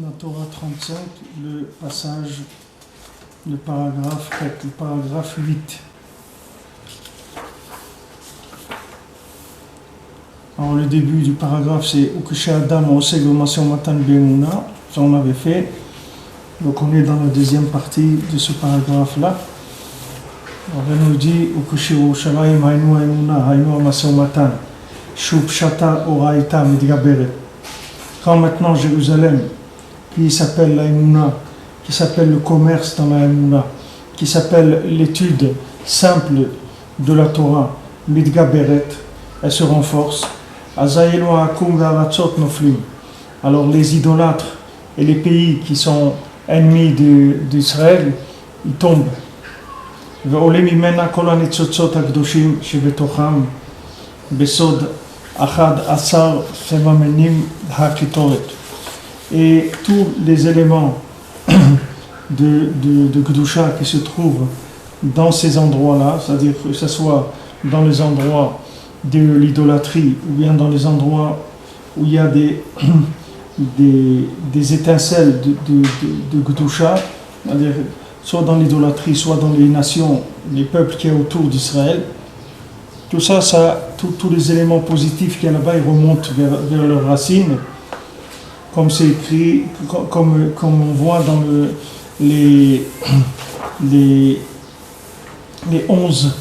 la Torah 35, le passage, le paragraphe 8. Alors le début du paragraphe c'est Ukeshe Adam Oseg Maseh Matan Be'emuna, ça on avait fait. Donc on est dans la deuxième partie de ce paragraphe-là. On nous dit Ukeshe Yerushalayim Haynu Ha'emuna Haynu Maseh Matan Shu Pshata Oraita Midgaberet. Quand maintenant Jérusalem, qui s'appelle la Emouna, qui s'appelle le commerce dans la Emouna, qui s'appelle l'étude simple de la Torah, Midgaberet, elle se renforce. Alors les idolâtres et les pays qui sont ennemis d'Israël, ils tombent. Et tous les éléments de Kedusha qui se trouvent dans ces endroits-là, c'est-à-dire que ce soit dans les endroits de l'idolâtrie ou bien dans les endroits où il y a des étincelles de Kedusha, c'est-à-dire soit dans l'idolâtrie, soit dans les nations, les peuples qui sont autour d'Israël, tout ça, tous les éléments positifs qu'il y a là-bas, ils remontent vers leurs racines, comme c'est écrit, comme on voit dans les 11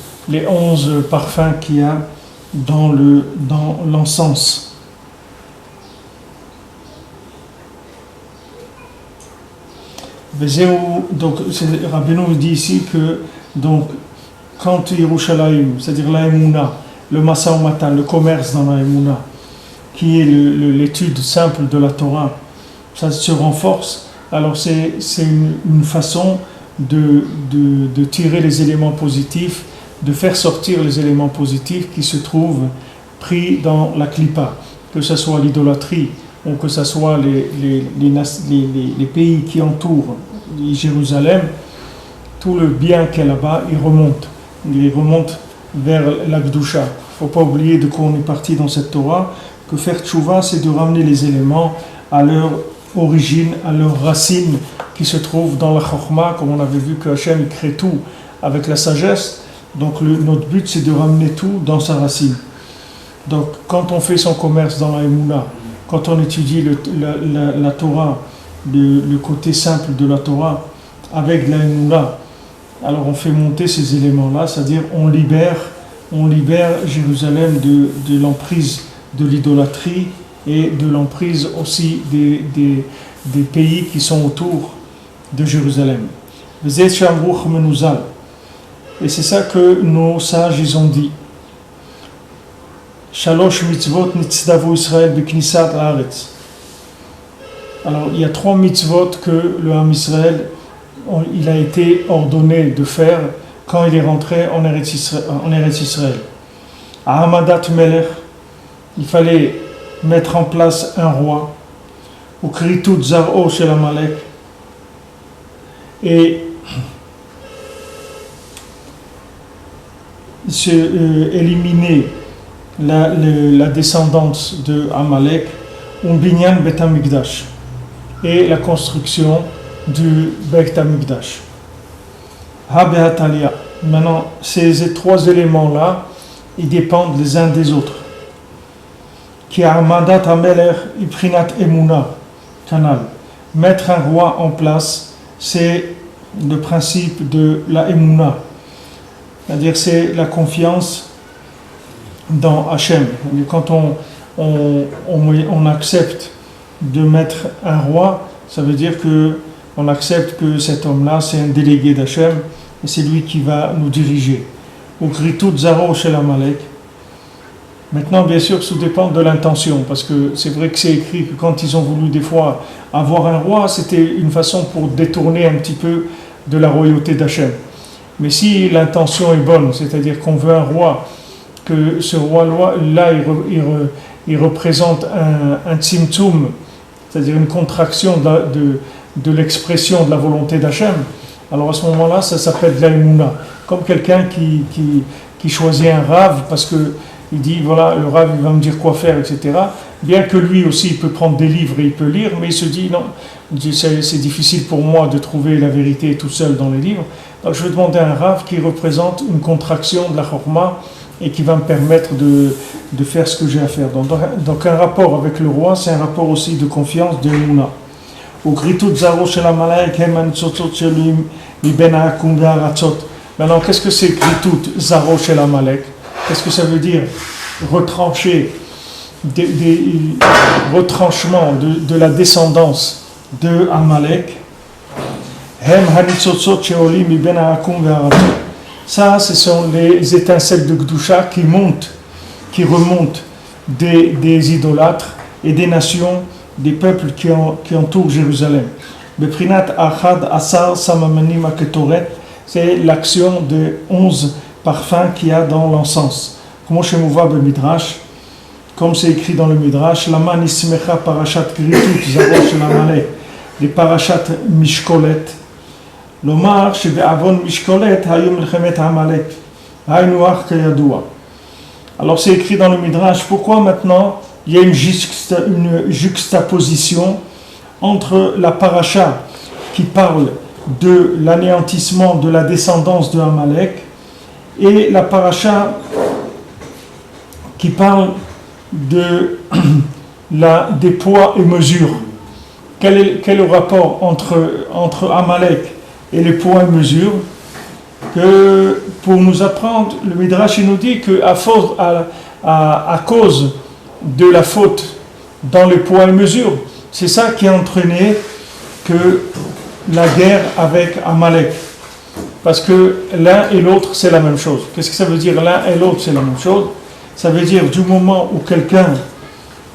parfums qu'il y a dans l'encens. Donc Rabbeinu nous dit ici que donc quand Yerushalayim, c'est-à-dire la Emouna, le Maseh Matan, le commerce dans la Emouna, qui est l'étude simple de la Torah, ça se renforce, alors c'est une façon de tirer les éléments positifs, de faire sortir les éléments positifs qui se trouvent pris dans la Klippa, que ce soit l'idolâtrie ou que ce soit les pays qui entourent Jérusalem, tout le bien qu'il y a là-bas, il remonte vers la Kedusha. Il ne faut pas oublier de quoi on est parti dans cette Torah, que faire tchouva, c'est de ramener les éléments à leur origine, à leurs racines qui se trouvent dans la Chokhmah, comme on avait vu que Hachem crée tout avec la sagesse. Donc notre but c'est de ramener tout dans sa racine. Donc quand on fait son commerce dans la Emouna, quand on étudie la Torah, le côté simple de la Torah avec la Emouna, alors on fait monter ces éléments-là, c'est-à-dire on libère Jérusalem de l'emprise de l'idolâtrie et de l'emprise aussi des pays qui sont autour de Jérusalem. Et c'est ça que nos sages ils ont dit. Shalosh mitzvot nitzdavu Israël beknisat haaretz. Alors il y a 3 mitzvot que le Ham Israël il a été ordonné de faire quand il est rentré en Eretz Israël. À Hamadat Melech, il fallait mettre en place un roi, ou Kritut Zar'o shel Amalek, et éliminer la descendance de Amalek, Binyan Bet HaMikdash, et la construction du Bet HaMikdash. Ha Be'atalia. Maintenant, ces 3 éléments-là, ils dépendent les uns des autres. Qui a Amadat Hamelech Iprinat Emuna, canal. Mettre un roi en place, c'est le principe de la Emuna. C'est-à-dire, c'est la confiance dans Hachem. Quand on accepte de mettre un roi, ça veut dire qu'on accepte que cet homme-là, c'est un délégué d'Hachem, et c'est lui qui va nous diriger. Ou Kritut Zaro Shel Amalek. Maintenant, bien sûr, ça dépend de l'intention, parce que c'est vrai que c'est écrit que quand ils ont voulu des fois avoir un roi, c'était une façon pour détourner un petit peu de la royauté d'Hachem. Mais si l'intention est bonne, c'est-à-dire qu'on veut un roi, que ce roi-là, il représente un tzimtzum, c'est-à-dire une contraction de l'expression de la volonté d'Hachem, alors à ce moment-là, ça s'appelle de la Emouna. Comme quelqu'un qui choisit un rave parce que il dit voilà, le Rav il va me dire quoi faire, etc. Bien que lui aussi il peut prendre des livres et il peut lire, mais il se dit non, c'est difficile pour moi de trouver la vérité tout seul dans les livres. Donc je vais demander à un Rav qui représente une contraction de la Chorma et qui va me permettre de faire ce que j'ai à faire. Donc un rapport avec le roi, c'est un rapport aussi de confiance, de Mouna. Maintenant, qu'est-ce que c'est Gritut Zaro Shel Amalek? Qu'est-ce que ça veut dire? Retrancher, des retranchements de la descendance de Amalek. Ça, ce sont les étincelles de Gdusha qui remontent des idolâtres et des nations, des peuples qui entourent Jérusalem. Beprinat Achad Asar Samamanim Aketoret, c'est l'action de 11 parfums qu'il y a dans l'encens. Comme c'est écrit dans le Midrash, Lama Nismecha Parashat Gritut Zaro Shel Amalek, les Parashat Mishkolet. Lomar Shebe'avon Mishkolet Hayom Melchemet Amalek Haynuach Kayadua. Alors c'est écrit dans le Midrash, pourquoi maintenant il y a une juxtaposition entre la paracha qui parle de l'anéantissement de la descendance de Amalek et la paracha qui parle des poids et mesures. Quel est le rapport entre Amalek et les poids et mesures? Que pour nous apprendre, le Midrash nous dit qu'à cause de la faute dans les poids et mesures, c'est ça qui a entraîné que la guerre avec Amalek. Parce que l'un et l'autre, c'est la même chose. Qu'est-ce que ça veut dire l'un et l'autre, c'est la même chose? Ça veut dire du moment où quelqu'un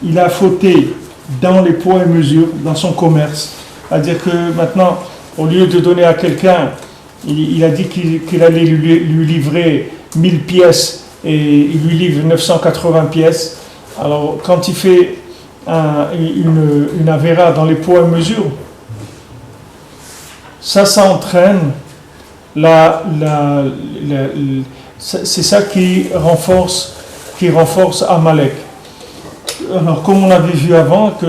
il a fauté dans les poids et mesures, dans son commerce, c'est-à-dire que maintenant, au lieu de donner à quelqu'un, il a dit qu'il allait lui livrer 1000 pièces et il lui livre 980 pièces. Alors, quand il fait une avéra dans les poids et mesures, ça entraîne c'est ça qui renforce Amalek. Alors, comme on avait vu avant, que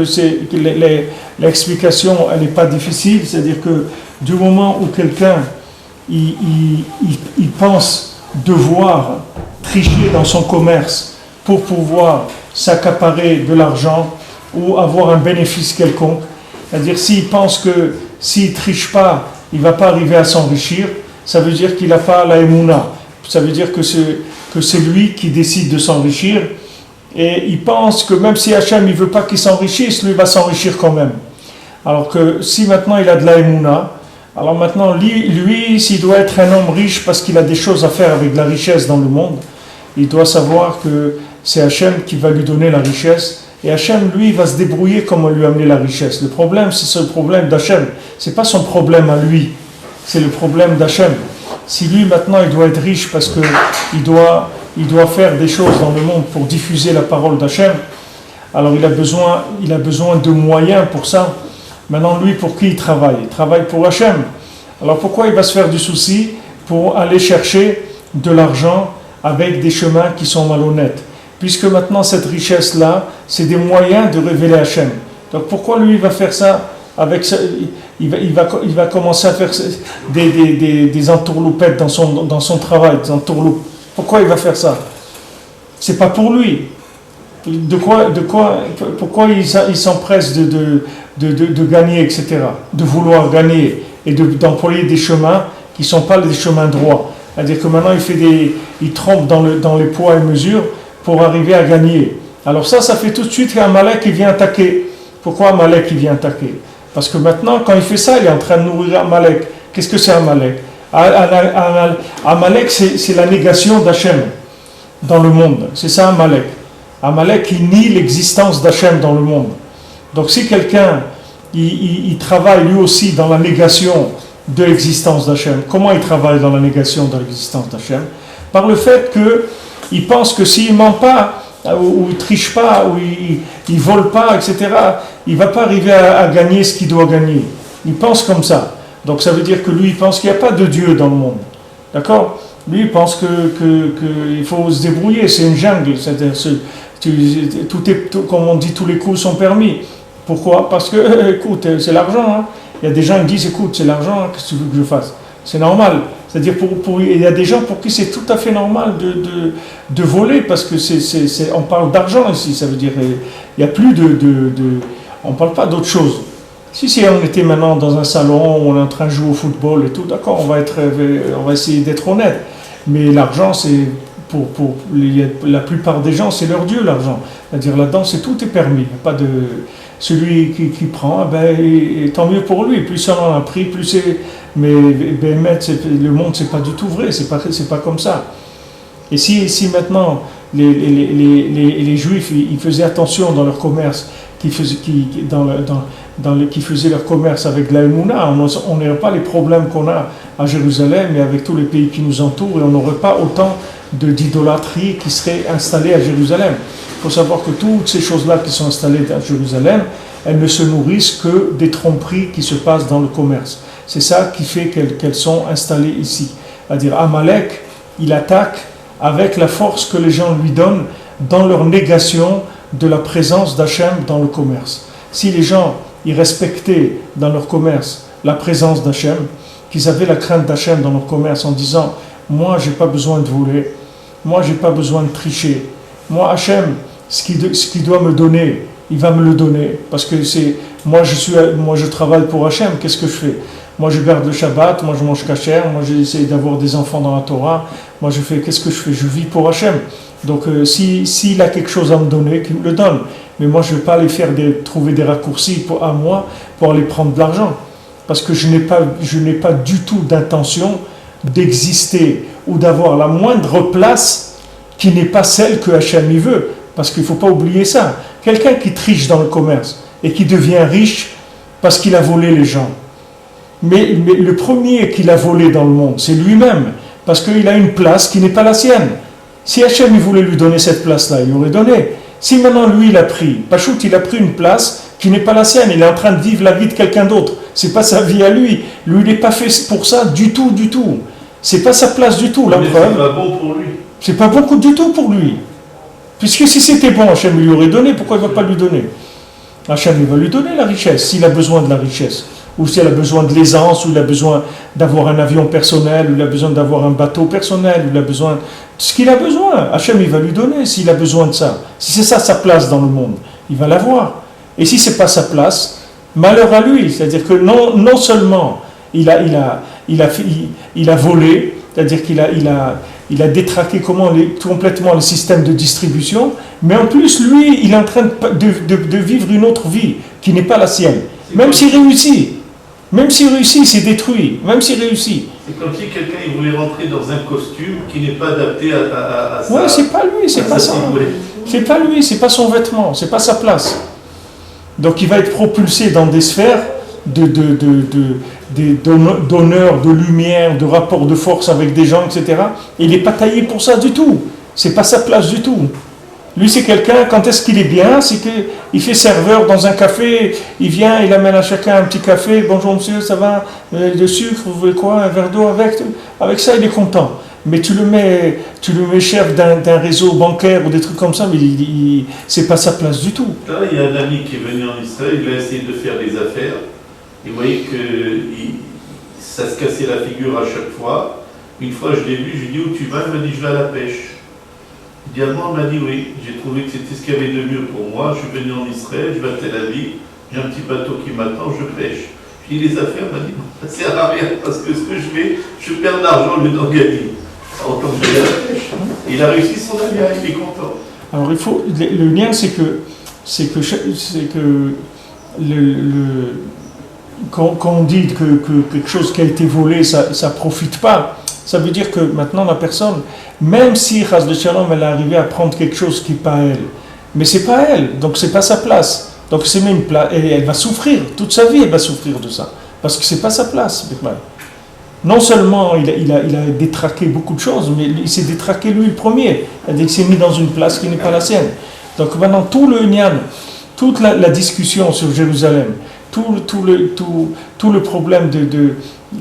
l'explication elle n'est pas difficile, c'est-à-dire que du moment où quelqu'un il pense devoir tricher dans son commerce pour pouvoir s'accaparer de l'argent ou avoir un bénéfice quelconque, c'est-à-dire s'il pense que s'il ne triche pas, il ne va pas arriver à s'enrichir, ça veut dire qu'il n'a pas la émouna, ça veut dire que c'est lui qui décide de s'enrichir et il pense que même si Hachem ne veut pas qu'il s'enrichisse, lui va s'enrichir quand même. Alors que si maintenant il a de la émouna, alors maintenant lui s'il doit être un homme riche parce qu'il a des choses à faire avec la richesse dans le monde, il doit savoir que c'est Hachem qui va lui donner la richesse et Hachem lui va se débrouiller comment lui amener la richesse. Le problème c'est le problème d'Hachem, c'est pas son problème à lui, c'est le problème d'Hachem. Si lui maintenant il doit être riche parce que il doit faire des choses dans le monde pour diffuser la parole d'Hachem, alors il a besoin de moyens pour ça. Maintenant lui pour qui il travaille? Il travaille pour Hachem. Alors pourquoi il va se faire du souci pour aller chercher de l'argent avec des chemins qui sont malhonnêtes? Puisque maintenant cette richesse-là, c'est des moyens de révéler Hachem. Donc pourquoi lui il va faire ça avec ça? Il va commencer à faire des entourloupettes dans son travail, des entourloupes. Pourquoi il va faire ça? C'est pas pour lui. Pourquoi il s'empresse de gagner, etc., de vouloir gagner et d'employer des chemins qui ne sont pas des chemins droits. C'est-à-dire que maintenant il trompe dans les poids et mesures pour arriver à gagner. Alors ça fait tout de suite qu'Amalek il vient attaquer. Pourquoi Amalek il vient attaquer? Parce que maintenant quand il fait ça, il est en train de nourrir Amalek. Qu'est-ce que c'est Amalek? Amalek c'est la négation d'Hachem dans le monde. C'est ça Amalek. Amalek il nie l'existence d'Hachem dans le monde. Donc si quelqu'un il travaille lui aussi dans la négation de l'existence d'Hachem, comment il travaille dans la négation de l'existence d'Hachem? Par le fait qu'il pense que s'il ne ment pas, ou il ne triche pas, ou il ne vole pas, etc., il ne va pas arriver à gagner ce qu'il doit gagner. Il pense comme ça. Donc ça veut dire que lui, il pense qu'il n'y a pas de Dieu dans le monde. D'accord? Lui, il pense il faut se débrouiller, c'est une jungle. C'est-à-dire, comme on dit, tous les coups sont permis. Pourquoi? Parce que, écoute, c'est l'argent. Hein. Il y a des gens qui disent, écoute, c'est l'argent, hein, qu'est-ce que tu veux que je fasse? C'est normal. C'est-à-dire, il y a des gens pour qui c'est tout à fait normal de voler, parce que on parle d'argent ici. Ça veut dire, il n'y a plus on ne parle pas d'autre chose. Si on était maintenant dans un salon où on est en train de jouer au football et tout, d'accord, on va essayer d'être honnête. Mais l'argent, c'est pour la plupart des gens, c'est leur Dieu, l'argent. C'est-à-dire là-dedans, tout est permis. Il n'y a pas de celui qui prend, tant mieux pour lui. Plus on en a pris, plus c'est. Mais le monde, c'est pas du tout vrai. C'est pas comme ça. Et si maintenant les Juifs, ils faisaient attention dans leur commerce, qui faisaient leur commerce avec la Emouna, on n'aurait pas les problèmes qu'on a à Jérusalem et avec tous les pays qui nous entourent, et on n'aurait pas autant d'idolâtrie qui serait installée à Jérusalem. Il faut savoir que toutes ces choses-là qui sont installées à Jérusalem, elles ne se nourrissent que des tromperies qui se passent dans le commerce. C'est ça qui fait qu'elles sont installées ici. C'est-à-dire Amalek, il attaque avec la force que les gens lui donnent dans leur négation de la présence d'Hachem dans le commerce. Si les gens ils respectaient dans leur commerce la présence d'Hachem, qu'ils avaient la crainte d'Hachem dans leur commerce en disant « Moi, je n'ai pas besoin de voler, moi, je n'ai pas besoin de tricher. Moi, Hachem, ce qu'il doit me donner, il va me le donner. Parce que moi, je travaille pour Hachem, qu'est-ce que je fais? Moi, je garde le Shabbat, moi, je mange kasher, moi, j'essaie d'avoir des enfants dans la Torah. Moi, qu'est-ce que je fais? Je vis pour Hachem. Donc, s'il a quelque chose à me donner, qu'il me le donne. Mais moi, je ne vais pas aller trouver des raccourcis à moi pour aller prendre de l'argent. Parce que je n'ai pas du tout d'intention d'exister ou d'avoir la moindre place qui n'est pas celle que Hachem y veut. Parce qu'il ne faut pas oublier ça. Quelqu'un qui triche dans le commerce et qui devient riche parce qu'il a volé les gens. Mais le premier qu'il a volé dans le monde, c'est lui-même. Parce qu'il a une place qui n'est pas la sienne. Si Hachem il voulait lui donner cette place-là, il l'aurait donné. Si maintenant lui il a pris, Pachout il a pris une place qui n'est pas la sienne, il est en train de vivre la vie de quelqu'un d'autre. C'est pas sa vie à lui. Lui il n'est pas fait pour ça du tout. C'est pas sa place du tout. La preuve. C'est pas bon pour lui. C'est pas beaucoup du tout pour lui. Puisque si c'était bon, Hachem lui aurait donné, pourquoi il ne va pas lui donner? Hachem il va lui donner la richesse, s'il a besoin de la richesse. Ou s'il a besoin de l'aisance, ou il a besoin d'avoir un avion personnel, ou il a besoin d'avoir un bateau personnel, ou il a besoin de ce qu'il a besoin. Hachem, il va lui donner s'il a besoin de ça. Si c'est ça sa place dans le monde, il va l'avoir. Et si ce n'est pas sa place, malheur à lui. C'est-à-dire que non seulement il a volé, c'est-à-dire qu'il a détraqué complètement le système de distribution, mais en plus, lui, il est en train de vivre une autre vie qui n'est pas la sienne. Même s'il réussit, c'est détruit. Même s'il réussit. C'est comme si quelqu'un il voulait rentrer dans un costume qui n'est pas adapté à ça. Oui, c'est pas lui, c'est pas ça. C'est pas lui, c'est pas son vêtement, c'est pas sa place. Donc il va être propulsé dans des sphères d'honneur, de lumière, de rapport de force avec des gens, etc. Et il n'est pas taillé pour ça du tout. C'est pas sa place du tout. Lui, c'est quelqu'un, quand est-ce qu'il est bien? C'est qu'il fait serveur dans un café, il vient, il amène à chacun un petit café. Bonjour monsieur, ça va? De sucre, vous voulez quoi? Un verre d'eau avec? Avec ça, il est content. Mais tu le mets chef d'un réseau bancaire ou des trucs comme ça, mais c'est pas sa place du tout. Là, il y a un ami qui est venu en Israël, il a essayé de faire des affaires. Et vous voyez que ça se cassait la figure à chaque fois. Une fois, je l'ai vu, je lui ai dit, où tu vas? Il m'a dit, je vais à la pêche. Idéalement, il m'a dit oui. J'ai trouvé que c'était ce qu'il y avait de mieux pour moi. Je suis venu en Israël, je vais à Tel Aviv, j'ai un petit bateau qui m'attend, je pêche. J'ai dit les affaires, il m'a dit ça sert à rien parce que ce que je fais, je perds de l'argent au lieu d'en gagner. Alors quand je vais à la pêche, il a réussi son affaire, il est content. Alors le lien, c'est que quand on dit que quelque chose qui a été volé, ça ne profite pas. Ça veut dire que maintenant la personne, même si Chas de Shalom, elle est arrivée à prendre quelque chose qui n'est pas elle, mais c'est pas elle, donc c'est pas sa place. Donc c'est même et elle va souffrir, toute sa vie elle va souffrir de ça, parce que c'est pas sa place. Non seulement il a détraqué beaucoup de choses, mais il s'est détraqué lui le premier, c'est-à-dire qu'il s'est mis dans une place qui n'est pas la sienne. Donc maintenant tout le Nyan, toute la discussion sur Jérusalem, tout le problème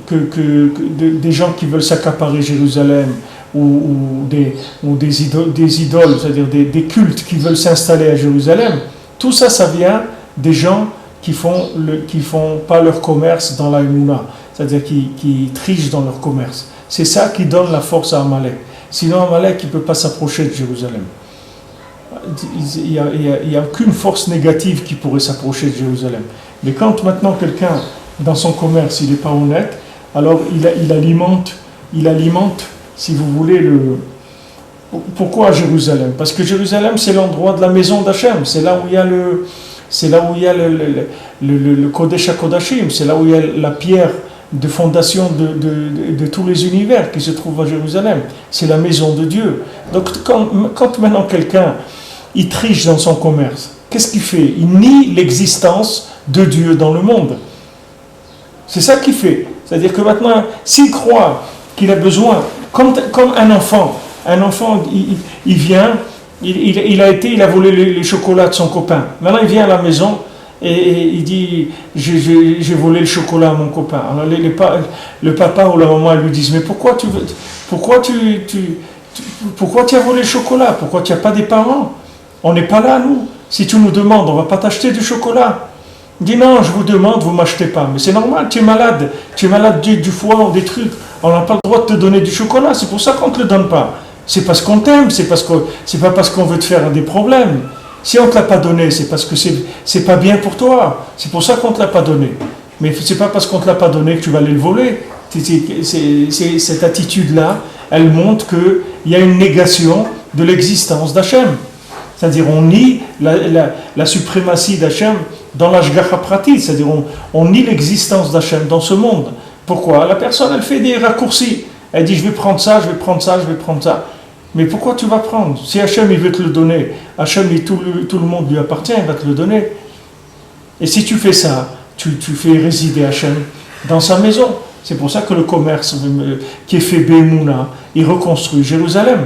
des gens qui veulent s'accaparer Jérusalem, des idoles, c'est-à-dire des cultes qui veulent s'installer à Jérusalem, tout ça, ça vient des gens qui font pas leur commerce dans la Emouna, c'est-à-dire qui trichent dans leur commerce. C'est ça qui donne la force à Amalek. Sinon, Amalek, il ne peut pas s'approcher de Jérusalem. Il n'y a aucune force négative qui pourrait s'approcher de Jérusalem. Mais quand maintenant quelqu'un, dans son commerce, il n'est pas honnête, alors il alimente, si vous voulez, Pourquoi Jérusalem? Parce que Jérusalem, c'est l'endroit de la maison d'Hachem. C'est là où il y a le Kodesh HaKodashim. C'est là où il y a la pierre de fondation de tous les univers qui se trouve à Jérusalem. C'est la maison de Dieu. Donc quand maintenant quelqu'un il triche dans son commerce, qu'est-ce qu'il fait? Il nie l'existence de Dieu dans le monde. C'est ça qu'il fait. C'est-à-dire que maintenant, s'il croit qu'il a besoin, comme un enfant, il vient, il a volé les chocolats de son copain. Maintenant, il vient à la maison et il dit j'ai volé le chocolat à mon copain. Alors le papa ou la maman lui disent mais pourquoi tu as volé le chocolat? Pourquoi tu n'as pas des parents? On n'est pas là, nous. Si tu nous demandes, on ne va pas t'acheter du chocolat. Il dit non, je vous demande, vous ne m'achetez pas. Mais c'est normal, tu es malade du foie ou des trucs. On n'a pas le droit de te donner du chocolat, c'est pour ça qu'on ne te le donne pas. C'est parce qu'on t'aime, c'est pas parce qu'on veut te faire des problèmes. Si on ne te l'a pas donné, c'est parce que c'est pas bien pour toi. C'est pour ça qu'on ne te l'a pas donné. Mais c'est pas parce qu'on ne te l'a pas donné que tu vas aller le voler. Cette attitude-là, elle montre qu'il y a une négation de l'existence d'Hachem. C'est-à-dire on nie la suprématie d'Hachem dans l'Ashgacha Pratit, c'est-à-dire on nie l'existence d'Hachem dans ce monde. Pourquoi? La personne, elle fait des raccourcis. Elle dit je vais prendre ça, je vais prendre ça, je vais prendre ça. Mais pourquoi tu vas prendre? Si Hachem il veut te le donner, Hachem tout le monde lui appartient, il va te le donner. Et si tu fais ça, tu fais résider Hachem dans sa maison. C'est pour ça que le commerce qui est fait Be'emouna, il reconstruit Jérusalem.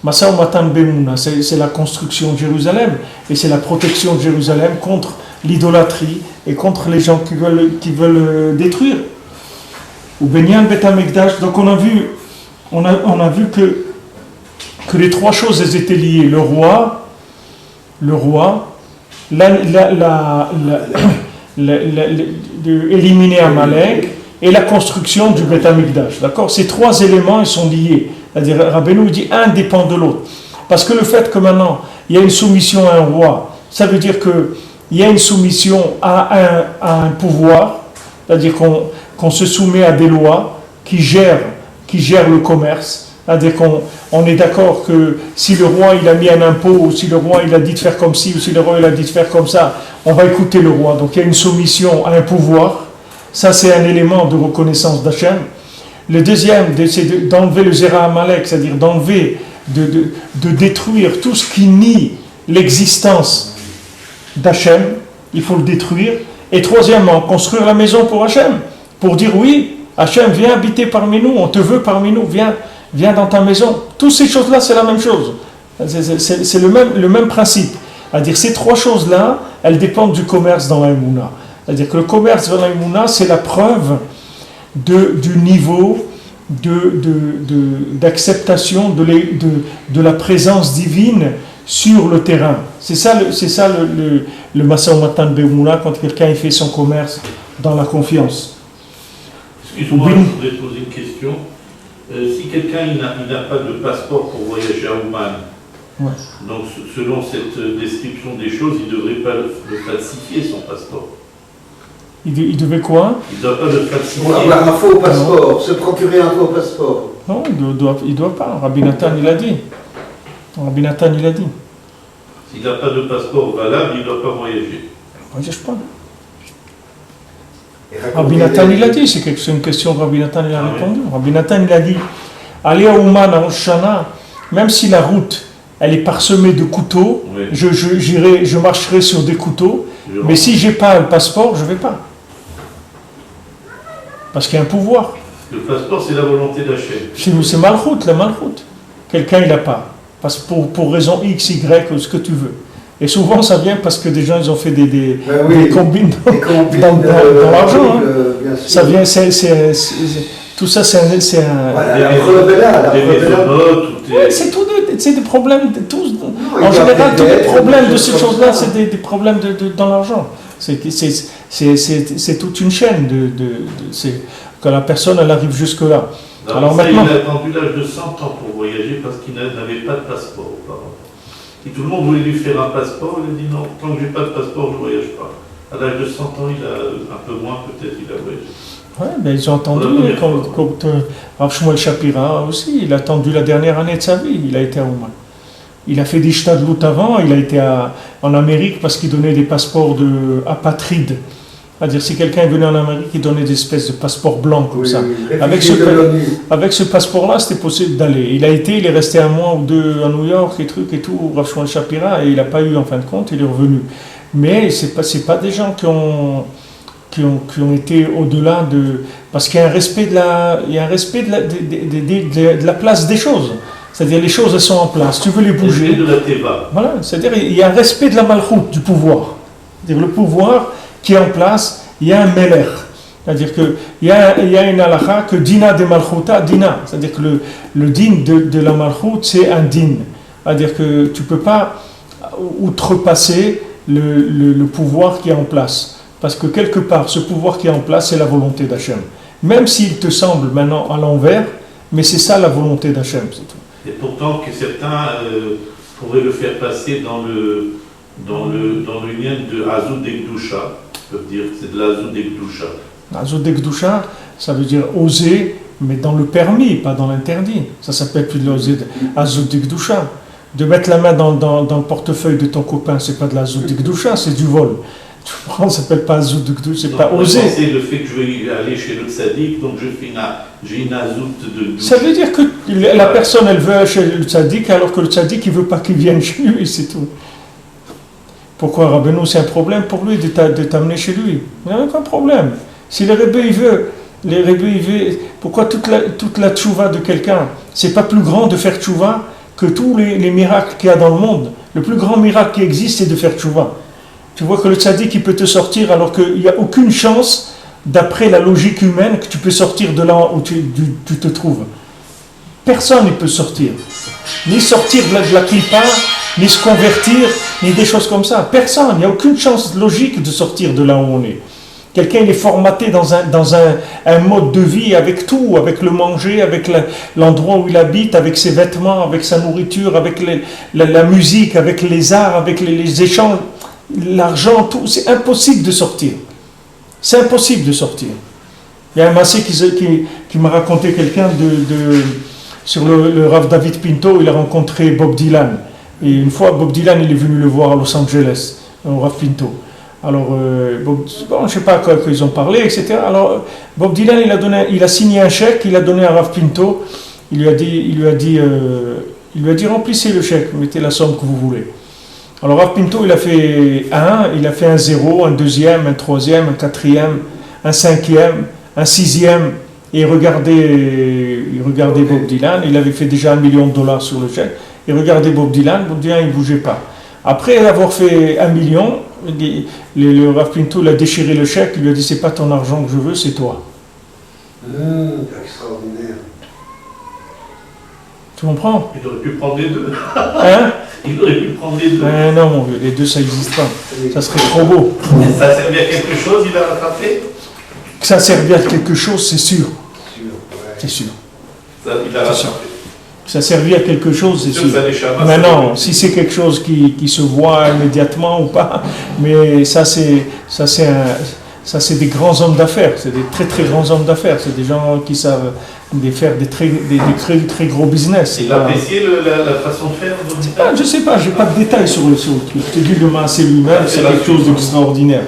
Masa Matan Be'emouna, c'est la construction de Jérusalem et c'est la protection de Jérusalem contre l'idolâtrie et contre les gens qui veulent détruire. Ou Benyan Bet HaMikdash, donc on a vu que les trois choses elles étaient liées, le roi, éliminer Amalek et la construction du Bet HaMikdash. D'accord? Ces trois éléments ils sont liés. C'est-à-dire, Rabbeinu dit un dépend de l'autre. Parce que le fait que maintenant il y a une soumission à un roi, ça veut dire qu'il y a une soumission à un pouvoir, c'est-à-dire qu'on se soumet à des lois qui gèrent le commerce. C'est-à-dire qu'on est d'accord que si le roi il a mis un impôt, ou si le roi il a dit de faire comme ci, ou si le roi il a dit de faire comme ça, on va écouter le roi. Donc il y a une soumission à un pouvoir. Ça c'est un élément de reconnaissance d'Hachem. Le deuxième, c'est d'enlever le Zera Amalek, c'est-à-dire d'enlever, de détruire tout ce qui nie l'existence d'Hachem. Il faut le détruire. Et troisièmement, construire la maison pour Hachem. Pour dire oui, Hachem, viens habiter parmi nous, on te veut parmi nous, viens dans ta maison. Toutes ces choses-là, c'est la même chose. C'est le même principe. C'est-à-dire ces trois choses-là, elles dépendent du commerce dans la Emouna. C'est-à-dire que le commerce dans la Emouna, c'est la preuve du niveau d'acceptation de la présence divine sur le terrain. C'est ça le Masa Matan Be'emouna quand quelqu'un fait son commerce dans la confiance. Excuse-moi, je voudrais poser une question. Si quelqu'un n'a pas de passeport pour voyager à Ouman, ouais. Donc selon cette description des choses, il ne devrait pas le falsifier son passeport. Il devait quoi? Il ne doit pas le falsifier. Pour avoir un faux passeport, se procurer un faux passeport. Non, il doit pas. Rabbi Nathan, il a dit. S'il n'a pas de passeport valable, il ne doit pas voyager. Il ne voyage pas. Rabbi Nathan, il a dit. C'est une question que Rabbi Nathan il a répondu. Rabbi Nathan, il a dit aller à Ouman, à Rosh Hashanah, même si la route elle est parsemée de couteaux, oui. Je marcherai sur des couteaux, mais si je n'ai pas le passeport, je ne vais pas. Parce qu'il y a un pouvoir. Le passeport, c'est la volonté d'Hachem. Chez nous, c'est Malchut, la Malchut. Quelqu'un, il n'a pas. Parce que pour raison X, Y, ce que tu veux. Et souvent, ça vient parce que des gens, ils ont fait des combines dans l'argent. Hein. Ça vient, Tout ça, c'est un... Voilà, la preuve est là. La Des preuve est là. mésonotes ou des... Oui, c'est des problèmes, il en y a général, des tous les dettes, problèmes des de choses ces comme choses-là, ça. c'est des problèmes dans l'argent. C'est toute une chaîne que la personne, elle arrive jusque-là. Alors ça, maintenant- il a attendu l'âge de 100 ans pour voyager parce qu'il n'avait pas de passeport auparavant. Et tout le monde voulait lui faire un passeport, il a dit non, tant que j'ai pas de passeport, je ne voyage pas. À l'âge de 100 ans, il a un peu moins peut-être, il a voyagé. Ouais, ben ils ont attendu, Pour la première quand Rav Shmuel Shapira aussi, il a attendu la dernière année de sa vie, il a été à Ouman. Il a fait des shtadlout avant, il a été en Amérique parce qu'il donnait des passeports apatrides. C'est-à-dire, si quelqu'un venait en Amérique, il donnait des espèces de passeports blancs comme ça. Avec ce passeport-là, c'était possible d'aller. Il est resté un mois ou deux à New York et trucs et tout, Rav Shmuel Shapira, et il n'a pas eu en fin de compte, il est revenu. Mais c'est pas des gens qui ont été au-delà de... Parce qu'il y a un respect de la place des choses. C'est-à-dire les choses, elles sont en place. Tu veux les bouger. Respect de la Teva. Voilà, c'est-à-dire il y a un respect de la malchoute, du pouvoir. C'est-à-dire le pouvoir qui est en place, il y a un meler. C'est-à-dire qu'il y a une halakha que dina de malchouta dina. C'est-à-dire que le din de la malchoute, c'est un din. C'est-à-dire que tu ne peux pas outrepasser le pouvoir qui est en place. Parce que quelque part, ce pouvoir qui est en place, c'est la volonté d'Hachem. Même s'il te semble maintenant à l'envers, mais c'est ça la volonté d'Hachem, c'est tout. Et pourtant que certains pourraient le faire passer dans le lien de Azud Ekdusha. Ils peuvent dire que c'est de l'Azud Ekdusha. Azud Ekdusha, ça veut dire oser, mais dans le permis, pas dans l'interdit. Ça s'appelle plus de l'oser. Azud Ekdusha. De mettre la main dans le portefeuille de ton copain, c'est pas de l'Azud Ekdusha, c'est du vol. Tu comprends, ça s'appelle pas Azud Ekdusha, c'est pas oser. C'est le fait que je vais aller chez le tzaddik, donc j'ai une Azud de Ça veut dire que la personne, elle veut aller chez le tzaddik, alors que le tzaddik, il veut pas qu'il vienne chez lui, c'est tout. Pourquoi Rabbeinu, c'est un problème pour lui de t'amener chez lui? Il n'y a aucun problème. Si le Rebbe, il veut, pourquoi toute la tchouva de quelqu'un, c'est pas plus grand de faire tchouva que tous les miracles qu'il y a dans le monde? Le plus grand miracle qui existe, c'est de faire tchouva. Tu vois que le tzaddik, il peut te sortir alors qu'il n'y a aucune chance, d'après la logique humaine, que tu peux sortir de là où tu te trouves. Personne ne peut sortir. Ni sortir de la clipa, ni se convertir, ni des choses comme ça. Personne. Il n'y a aucune chance logique de sortir de là où on est. Quelqu'un il est formaté dans un mode de vie avec tout, avec le manger, avec l'endroit où il habite, avec ses vêtements, avec sa nourriture, avec la musique, avec les arts, avec les échanges, l'argent, tout. C'est impossible de sortir. C'est impossible de sortir. Il y a un massé qui m'a raconté quelqu'un sur le Rav David Pinto, il a rencontré Bob Dylan. Et une fois, Bob Dylan, il est venu le voir à Los Angeles, au Rav Pinto. Alors, je ne sais pas quoi ils ont parlé, etc. Alors, Bob Dylan, il a signé un chèque, il a donné à Rav Pinto. Il lui a dit, remplissez le chèque, mettez la somme que vous voulez. Alors, Rav Pinto, il a fait un 0, un deuxième, un troisième, un quatrième, un cinquième, un sixième. Et il regardait Bob Dylan, il avait fait déjà $1 million sur le chèque. Il regardait Bob Dylan, il ne bougeait pas. Après avoir fait 1 million, le Rav Pinto a déchiré le chèque, il lui a dit, c'est pas ton argent que je veux, c'est toi. Extraordinaire. Tu comprends? Il aurait pu prendre les deux. Hein? Il aurait pu prendre les deux. Non, mon vieux, les deux, ça n'existe pas. Ça serait trop beau. Ça servait à quelque chose, il a rattrapé. Que ça servait à quelque chose, c'est sûr. C'est sûr. Ça, il a rattrapé. Ça servait à quelque chose, c'est sûr. Maintenant, si c'est quelque chose qui se voit immédiatement ou pas, mais ça c'est des grands hommes d'affaires, c'est des très très grands hommes d'affaires, c'est des gens qui savent faire des très gros business. Il a apprécié la façon de faire. Je sais pas, j'ai pas de détails sur le truc. Je te dis, le massé lui-même, c'est quelque chose d'extraordinaire.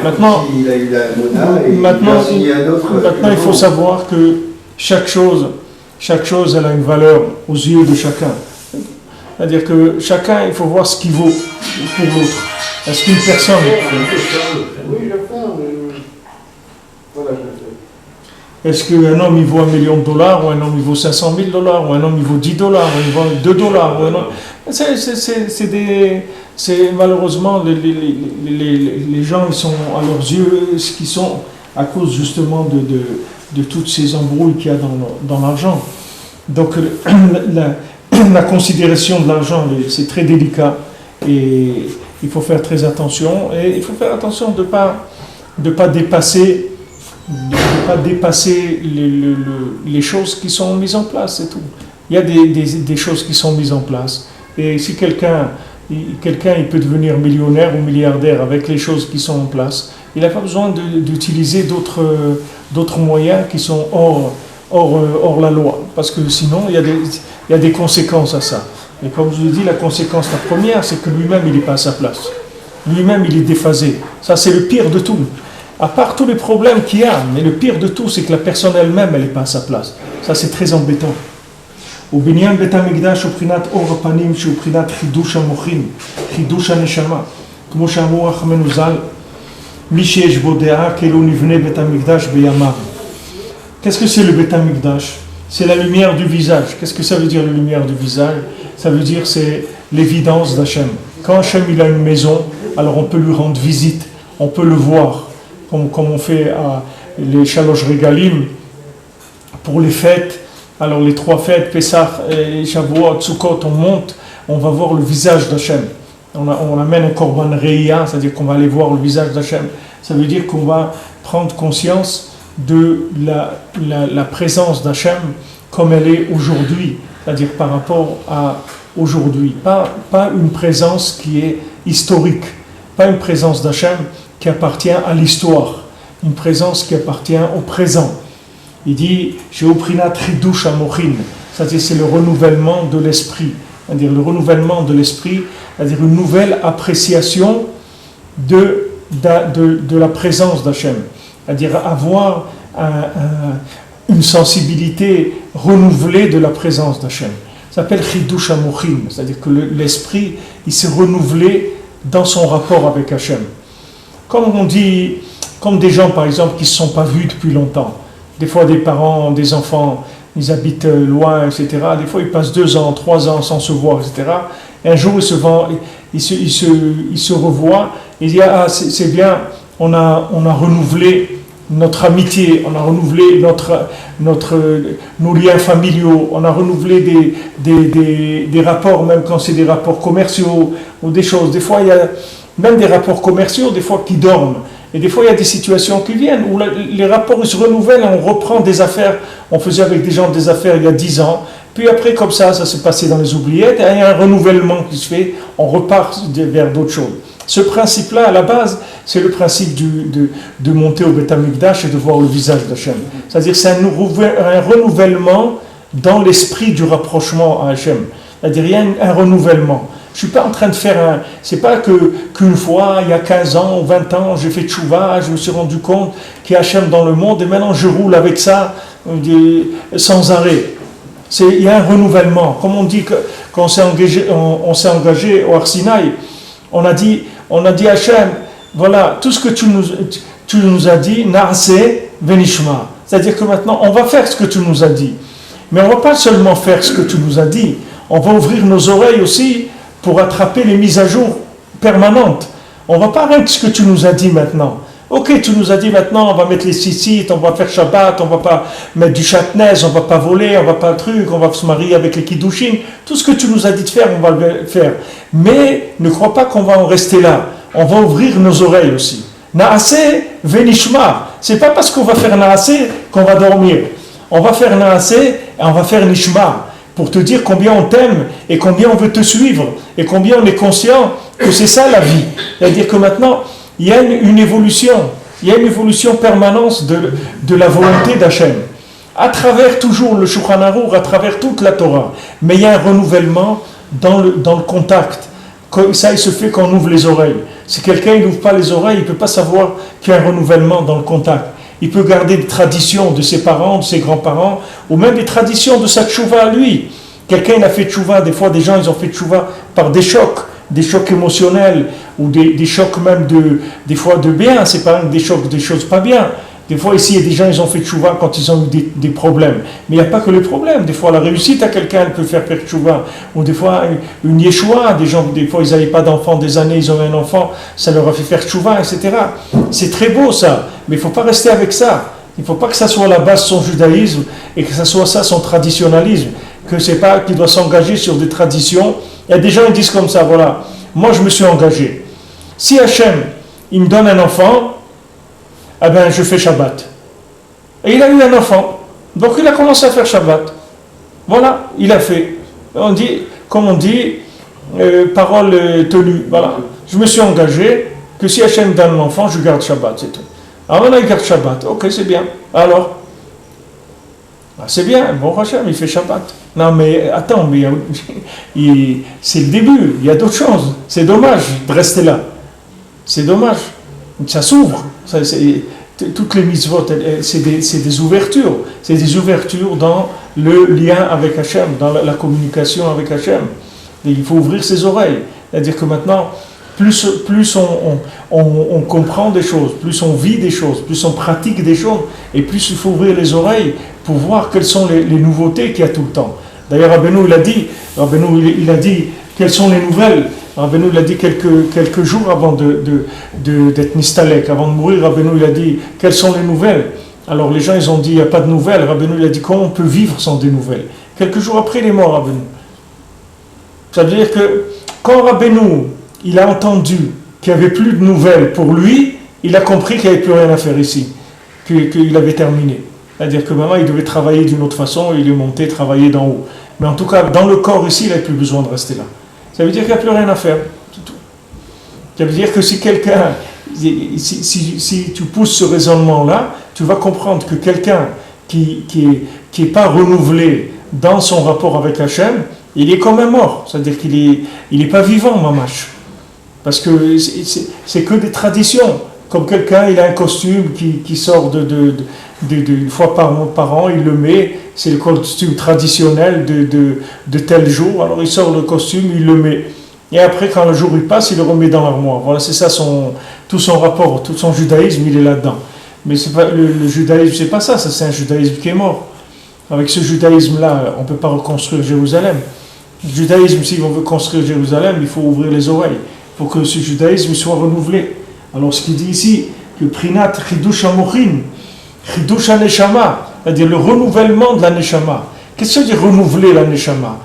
Maintenant, il a eu la mona et maintenant, il a signé un autre. Maintenant, il faut savoir que chaque chose, elle a une valeur aux yeux de chacun. C'est-à-dire que chacun, il faut voir ce qu'il vaut pour l'autre. Est-ce qu'une personne... Oui, je le fais, mais... Voilà, je le fais. Est-ce qu'un homme, il vaut $1 million, ou un homme, il vaut $500 000, ou un homme, il vaut $10, ou il vaut $2, ou un homme... C'est malheureusement, les gens, ils sont à leurs yeux, ce qu'ils sont, à cause justement de toutes ces embrouilles qu'il y a dans l'argent. Donc la considération de l'argent, c'est très délicat et il faut faire très attention. Et il faut faire attention de pas dépasser les choses qui sont mises en place, c'est tout. Il y a des choses qui sont mises en place. Et si quelqu'un il peut devenir millionnaire ou milliardaire avec les choses qui sont en place, il n'a pas besoin d'utiliser d'autres moyens qui sont hors la loi. Parce que sinon, il y a des conséquences à ça. Et comme je vous dis, la conséquence, la première, c'est que lui-même, il n'est pas à sa place. Lui-même, il est déphasé. Ça, c'est le pire de tout. À part tous les problèmes qu'il y a, mais le pire de tout, c'est que la personne elle-même, elle n'est pas à sa place. Ça, c'est très embêtant. ובניין בית המקדש הוא בחינת אור הפנים שהוא בחינת חידוש המוחין, חידוש הנשמה. כמו שאמרו חכמינו ז"ל, מי שיש בו דעה כאילו נבנה בית המקדש בימיו. Qu'est-ce que c'est le Beit HaMikdash? C'est la lumière du visage. Qu'est-ce que ça veut dire la lumière du visage? Ça veut dire c'est l'évidence d'Hachem. Quand Hachem il a une maison, alors on peut lui rendre visite, on peut le voir, comme on fait à les Shalosh Regalim pour les fêtes. Alors les 3 fêtes, Pessah, Shavuot, Sukkot, on monte, on va voir le visage d'Hachem. On amène un Korban Reya, c'est-à-dire qu'on va aller voir le visage d'Hachem. Ça veut dire qu'on va prendre conscience de la présence d'Hachem comme elle est aujourd'hui, c'est-à-dire par rapport à aujourd'hui. Pas une présence qui est historique, pas une présence d'Hachem qui appartient à l'histoire, une présence qui appartient au présent. Il dit Sheoprinat Chidush Amochin, c'est-à-dire c'est le renouvellement de l'esprit, c'est-à-dire le renouvellement de l'esprit, c'est-à-dire une nouvelle appréciation de la présence d'Hachem, c'est-à-dire avoir une sensibilité renouvelée de la présence d'Hachem. Ça s'appelle Chidush Amochin, c'est-à-dire que l'esprit il s'est renouvelé dans son rapport avec Hachem. Comme des gens par exemple qui ne se sont pas vus depuis longtemps. Des fois, des parents, des enfants, ils habitent loin, etc. Des fois, ils passent 2 ans, 3 ans sans se voir, etc. Et un jour, ils se revoient. Ils disent, ah, c'est bien, on a renouvelé notre amitié, on a renouvelé nos liens familiaux, on a renouvelé des rapports, même quand c'est des rapports commerciaux ou des choses. Des fois, il y a même des rapports commerciaux, des fois, qui dorment. Et des fois, il y a des situations qui viennent où les rapports ils se renouvellent, on reprend des affaires. On faisait avec des gens des affaires il y a 10 ans. Puis après, comme ça s'est passé dans les oubliettes. Et il y a un renouvellement qui se fait, on repart vers d'autres choses. Ce principe-là, à la base, c'est le principe de monter au Beit HaMikdash et de voir le visage d'Hachem. C'est-à-dire c'est un renouvellement dans l'esprit du rapprochement à Hachem. C'est-à-dire il y a un renouvellement. Je ne suis pas en train de faire c'est pas qu'une fois, il y a 15 ans ou 20 ans, j'ai fait tchouva, je me suis rendu compte qu'il y a Hachem dans le monde et maintenant je roule avec ça sans arrêt. Il y a un renouvellement. Comme on dit quand on s'est engagé au Arsinaï, on a dit à Hachem, voilà, tout ce que tu nous as dit, Naase Venishma. C'est-à-dire que maintenant, on va faire ce que tu nous as dit. Mais on ne va pas seulement faire ce que tu nous as dit, on va ouvrir nos oreilles aussi pour attraper les mises à jour permanentes. On ne va pas arrêter ce que tu nous as dit maintenant. Ok, tu nous as dit maintenant, on va mettre les tzitzit, on va faire Shabbat, on ne va pas mettre du chatnez, on ne va pas voler, on ne va pas on va se marier avec les kiddushin. Tout ce que tu nous as dit de faire, on va le faire. Mais ne crois pas qu'on va en rester là. On va ouvrir nos oreilles aussi. Naase venishma. C'est pas parce qu'on va faire Naase qu'on va dormir. On va faire Naase et on va faire Nishma. Pour te dire combien on t'aime et combien on veut te suivre et combien on est conscient que c'est ça la vie. C'est-à-dire que maintenant, il y a une évolution, il y a une évolution permanente de la volonté d'Hachem. À travers toujours le Shulchan Aruch, à travers toute la Torah. Mais il y a un renouvellement dans le contact. Ça, il se fait quand on ouvre les oreilles. Si quelqu'un n'ouvre pas les oreilles, il ne peut pas savoir qu'il y a un renouvellement dans le contact. Il peut garder des traditions de ses parents, de ses grands-parents, ou même des traditions de sa tchouva à lui. Quelqu'un il a fait tchouva, des fois des gens ils ont fait tchouva par des chocs émotionnels, ou des chocs même des fois de bien, c'est pas des chocs, des choses pas bien. Des fois ici, il y a des gens ils ont fait tchouva quand ils ont eu des problèmes. Mais il n'y a pas que les problèmes. Des fois la réussite à quelqu'un elle peut faire tchouva. Ou des fois une yeshua, des gens, des fois ils n'avaient pas d'enfant des années, ils ont un enfant, ça leur a fait faire tchouva, etc. C'est très beau ça, mais il ne faut pas rester avec ça. Il ne faut pas que ça soit la base de son judaïsme et que ça soit ça son traditionnalisme, que c'est pas qu'il doit s'engager sur des traditions. Il y a des gens qui disent comme ça, voilà, moi je me suis engagé. Si Hachem, il me donne un enfant, eh ben je fais Shabbat. Et il a eu un enfant, donc il a commencé à faire Shabbat. Voilà, il a fait. On dit, comme on dit, parole tenue. Voilà, je me suis engagé que si Hachem donne l'enfant, je garde Shabbat, c'est tout. Alors maintenant il garde Shabbat, ok, c'est bien. Alors, c'est bien, bon Hachem, il fait Shabbat. Non mais attends, mais c'est le début, il y a d'autres choses. C'est dommage de rester là. C'est dommage. Ça s'ouvre. Toutes les mitzvot, c'est des ouvertures. C'est des ouvertures dans le lien avec Hachem, dans la communication avec Hachem. Et il faut ouvrir ses oreilles. C'est-à-dire que maintenant, plus on comprend des choses, plus on vit des choses, plus on pratique des choses, et plus il faut ouvrir les oreilles pour voir quelles sont les nouveautés qu'il y a tout le temps. D'ailleurs, Rabbeinu, il a dit quelles sont les nouvelles. Rabbeinu, il a dit quelques jours avant d'être Nistalek, avant de mourir, Rabbeinu, il a dit quelles sont les nouvelles. Alors les gens, ils ont dit il n'y a pas de nouvelles. Rabbeinu, il a dit comment on peut vivre sans des nouvelles. Quelques jours après, il est mort, Rabbeinu. Ça veut dire que quand Rabbeinu, il a entendu qu'il n'y avait plus de nouvelles pour lui, il a compris qu'il n'y avait plus rien à faire ici, qu'il avait terminé. C'est-à-dire que maintenant, il devait travailler d'une autre façon, il est monté, travailler d'en haut. Mais en tout cas, dans le corps ici, il n'avait plus besoin de rester là. Ça veut dire qu'il n'y a plus rien à faire. C'est tout. Ça veut dire que si quelqu'un, si tu pousses ce raisonnement-là, tu vas comprendre que quelqu'un qui est pas renouvelé dans son rapport avec Hachem, il est comme un mort. C'est-à-dire qu'il est pas vivant, mamash. Parce que c'est que des traditions. Comme quelqu'un, il a un costume qui sort une fois par an, il le met, c'est le costume traditionnel de tel jour, alors il sort le costume, il le met. Et après, quand le jour il passe, il le remet dans l'armoire. Voilà, c'est ça tout son rapport, tout son judaïsme, il est là-dedans. Mais c'est pas, le judaïsme, c'est pas ça, c'est un judaïsme qui est mort. Avec ce judaïsme-là, on ne peut pas reconstruire Jérusalem. Le judaïsme, si on veut construire Jérusalem, il faut ouvrir les oreilles. Il faut que ce judaïsme soit renouvelé. Alors ce qu'il dit ici, que Prinat Chidush Amochin, Chidush Neshama, c'est-à-dire le renouvellement de la Neshama. Qu'est-ce que ça veut dire renouveler la Neshama?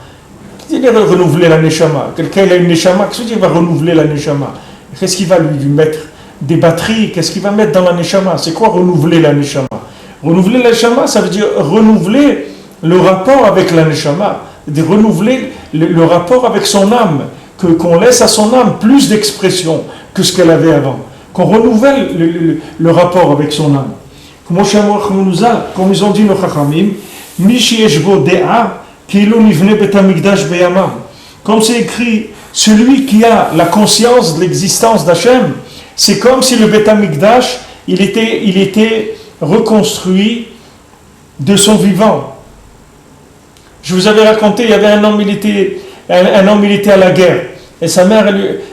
Qu'est-ce que ça veut dire renouveler la Neshama? Quelqu'un il a une Neshama, qu'est-ce que ça veut dire va renouveler la Neshama? Qu'est-ce qu'il va lui mettre? Des batteries? Qu'est-ce qu'il va mettre dans la Neshama? C'est quoi renouveler la Neshama? Renouveler la Neshama, ça veut dire renouveler le rapport avec la Neshama, de renouveler le rapport avec son âme, qu'on laisse à son âme plus d'expression que ce qu'elle avait avant, qu'on renouvelle le rapport avec son âme. Comme ils ont dit nos Chachamim, comme c'est écrit, celui qui a la conscience de l'existence d'Hachem, c'est comme si le Bet HaMikdash, il était reconstruit de son vivant. Je vous avais raconté, il y avait un homme, il était à la guerre, et sa mère,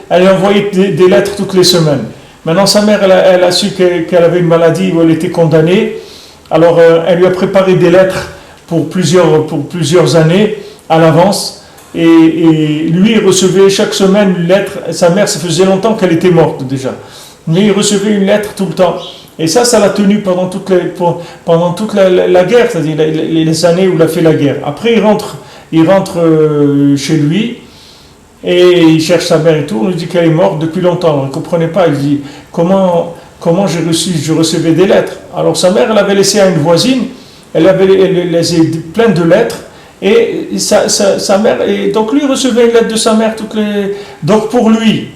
elle lui envoyait des lettres toutes les semaines. Maintenant, sa mère, elle a su qu'elle avait une maladie où elle était condamnée. Alors, elle lui a préparé des lettres pour plusieurs années à l'avance. Et lui, il recevait chaque semaine une lettre. Sa mère, ça faisait longtemps qu'elle était morte déjà. Mais il recevait une lettre tout le temps. Et ça l'a tenu pendant toute la guerre, c'est-à-dire les années où il a fait la guerre. Après, il rentre chez lui. Et il cherche sa mère et tout, on lui dit qu'elle est morte depuis longtemps. On ne comprenait pas, il dit comment je recevais des lettres. Alors sa mère, elle avait laissé à une voisine, elle laissé plein de lettres, et sa mère, et donc lui recevait une lettre de sa mère donc pour lui,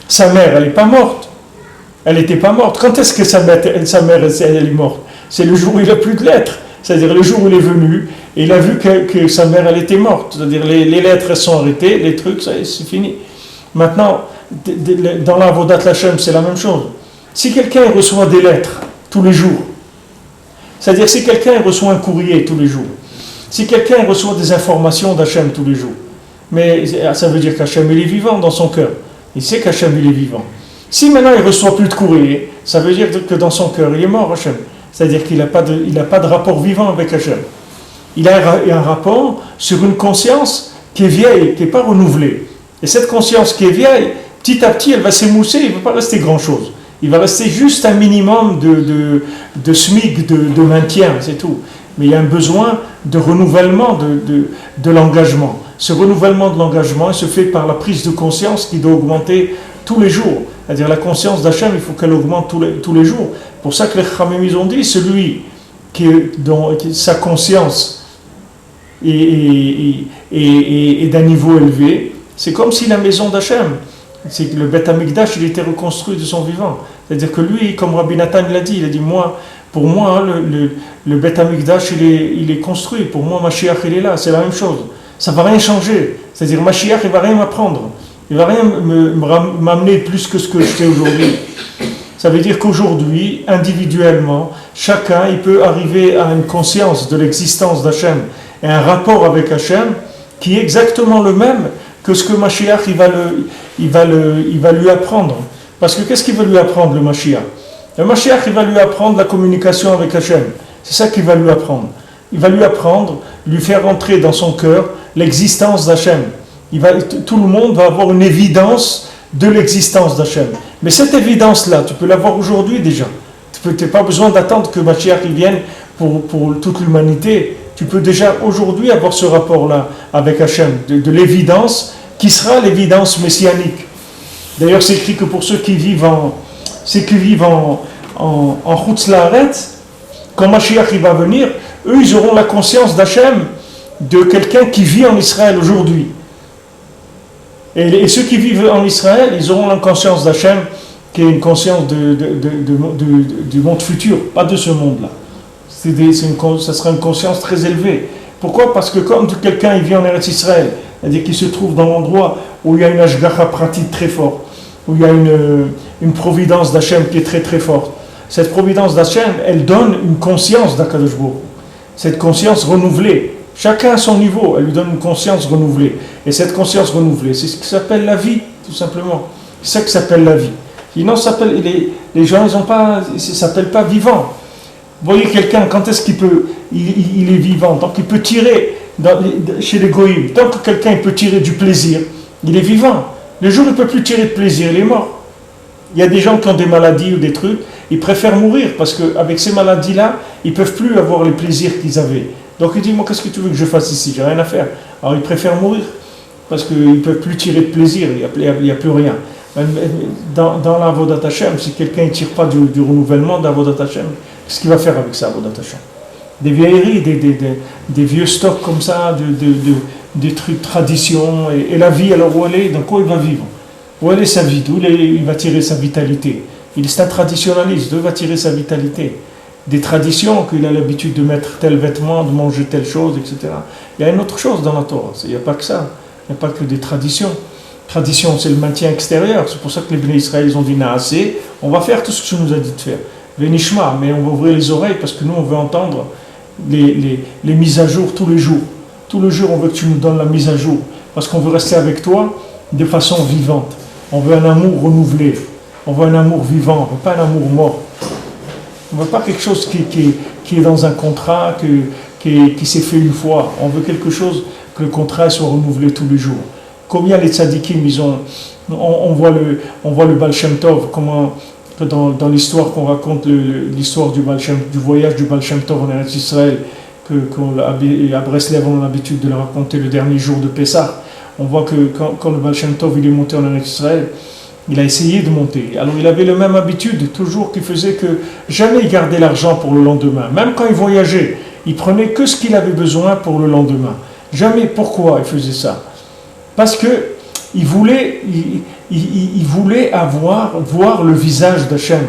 sa mère, elle n'est pas morte. Elle n'était pas morte. Quand est-ce que sa mère elle est morte? C'est le jour où il n'a plus de lettres. C'est-à-dire le jour où il est venu, et il a vu que sa mère, elle était morte. C'est-à-dire les lettres, elles sont arrêtées, les trucs, c'est fini. Maintenant, dans la Avodat Hashem, c'est la même chose. Si quelqu'un reçoit des lettres tous les jours, c'est-à-dire si quelqu'un reçoit un courrier tous les jours, si quelqu'un reçoit des informations d'Hachem tous les jours, mais ça veut dire qu'Hachem, il est vivant dans son cœur. Il sait qu'Hachem, il est vivant. Si maintenant il ne reçoit plus de courrier, ça veut dire que dans son cœur, il est mort, Hachem. C'est-à-dire qu'il n'a pas de rapport vivant avec Hachem. Il a un rapport sur une conscience qui est vieille, qui n'est pas renouvelée. Et cette conscience qui est vieille, petit à petit, elle va s'émousser, il ne va pas rester grand-chose. Il va rester juste un minimum de SMIC, de maintien, c'est tout. Mais il y a un besoin de renouvellement de l'engagement. Ce renouvellement de l'engagement, il se fait par la prise de conscience qui doit augmenter tous les jours. C'est-à-dire la conscience d'Hachem, il faut qu'elle augmente tous les jours. Pour ça que les Khamim, ils ont dit, celui dont sa conscience est d'un niveau élevé, c'est comme si la maison d'Hachem, c'est que le Beth Amikdash, il était reconstruit de son vivant. C'est-à-dire que lui, comme Rabbi Nathan l'a dit, il a dit, pour moi, le Beth Amikdash, il est construit. Pour moi, Mashiach, il est là. C'est la même chose. Ça ne va rien changer. C'est-à-dire, Mashiach, il ne va rien m'apprendre. Il ne va rien m'amener plus que ce que je fais aujourd'hui. Ça veut dire qu'aujourd'hui, individuellement, chacun, il peut arriver à une conscience de l'existence d'Hachem et un rapport avec Hachem qui est exactement le même que ce que Mashiach, il va lui apprendre. Parce que qu'est-ce qu'il va lui apprendre, le Mashiach? Le Mashiach, il va lui apprendre la communication avec Hachem. C'est ça qu'il va lui apprendre. Il va lui apprendre, lui faire rentrer dans son cœur l'existence d'Hachem. Tout le monde va avoir une évidence de l'existence d'Hachem. Mais cette évidence-là, tu peux l'avoir aujourd'hui déjà. Tu n'as pas besoin d'attendre que Mashiach il vienne pour toute l'humanité. Tu peux déjà aujourd'hui avoir ce rapport-là avec Hachem, de l'évidence qui sera l'évidence messianique. D'ailleurs, c'est écrit que pour ceux qui vivent en Chutz La'aretz, quand Mashiach il va venir, eux, ils auront la conscience d'Hachem de quelqu'un qui vit en Israël aujourd'hui. Et ceux qui vivent en Israël, ils auront la conscience d'Hachem, qui est une conscience du monde futur, pas de ce monde-là. Ça sera une conscience très élevée. Pourquoi? Parce que comme quelqu'un il vit en Eretz Israël, c'est-à-dire qu'il se trouve dans l'endroit où il y a une Ashgacha pratique très forte, où il y a une providence d'Hachem qui est très très forte. Cette providence d'Hachem, elle donne une conscience d'Akadosh Baruch Hu. Cette conscience renouvelée. Chacun à son niveau, elle lui donne une conscience renouvelée. Et cette conscience renouvelée, c'est ce qui s'appelle la vie, tout simplement. C'est ça qui s'appelle la vie. Sinon, les gens, ils ne s'appellent pas vivants. Vous voyez quelqu'un, quand est-ce qu'il peut, il est vivant, donc il peut tirer chez les goïms. Tant que quelqu'un il peut tirer du plaisir, il est vivant. Le jour où il ne peut plus tirer de plaisir, il est mort. Il y a des gens qui ont des maladies ou des trucs, ils préfèrent mourir parce qu'avec ces maladies-là, ils ne peuvent plus avoir les plaisirs qu'ils avaient. Donc ils disent, moi qu'est-ce que tu veux que je fasse ici? J'ai rien à faire. Alors ils préfèrent mourir parce qu'ils ne peuvent plus tirer de plaisir, il n'y a plus rien. Dans la Avodat Hashem, si quelqu'un ne tire pas du renouvellement d'Avodat Hashem, qu'est-ce qu'il va faire avec ça, Avodat Hashem? Des vieilleries, des vieux stocks comme ça, des trucs traditions, et la vie, alors où elle est, dans quoi il va vivre? Où elle est sa vie? D'où il va tirer sa vitalité? Il est un traditionnaliste, d'où il va tirer sa vitalité? Des traditions, qu'il a l'habitude de mettre tel vêtement, de manger telle chose, etc. Il y a une autre chose dans la Torah, il n'y a pas que ça, il n'y a pas que des traditions. Tradition, c'est le maintien extérieur, c'est pour ça que les Bnei Israël ils ont dit Naasé, on va faire tout ce que tu nous as dit de faire. Venishma, mais on va ouvrir les oreilles parce que nous on veut entendre les mises à jour tous les jours. Tous les jours on veut que tu nous donnes la mise à jour, parce qu'on veut rester avec toi de façon vivante. On veut un amour renouvelé, on veut un amour vivant, on ne veut pas un amour mort. On ne veut pas quelque chose qui est dans un contrat, qui s'est fait une fois. On veut quelque chose que le contrat soit renouvelé tous les jours. Combien les tzadikim, on voit le Baal Shem Tov, comment dans l'histoire qu'on raconte, l'histoire du voyage du Baal Shem Tov en Eretz Israël, à Breslev on a l'habitude de le raconter le dernier jour de Pessah. On voit que quand le Baal Shem Tov il est monté en Eretz Israël, il a essayé de monter. Alors il avait la même habitude, toujours, qui faisait que jamais il gardait l'argent pour le lendemain. Même quand il voyageait, il prenait que ce qu'il avait besoin pour le lendemain. Jamais. Pourquoi il faisait ça? Parce que il voulait voir le visage d'Hachem.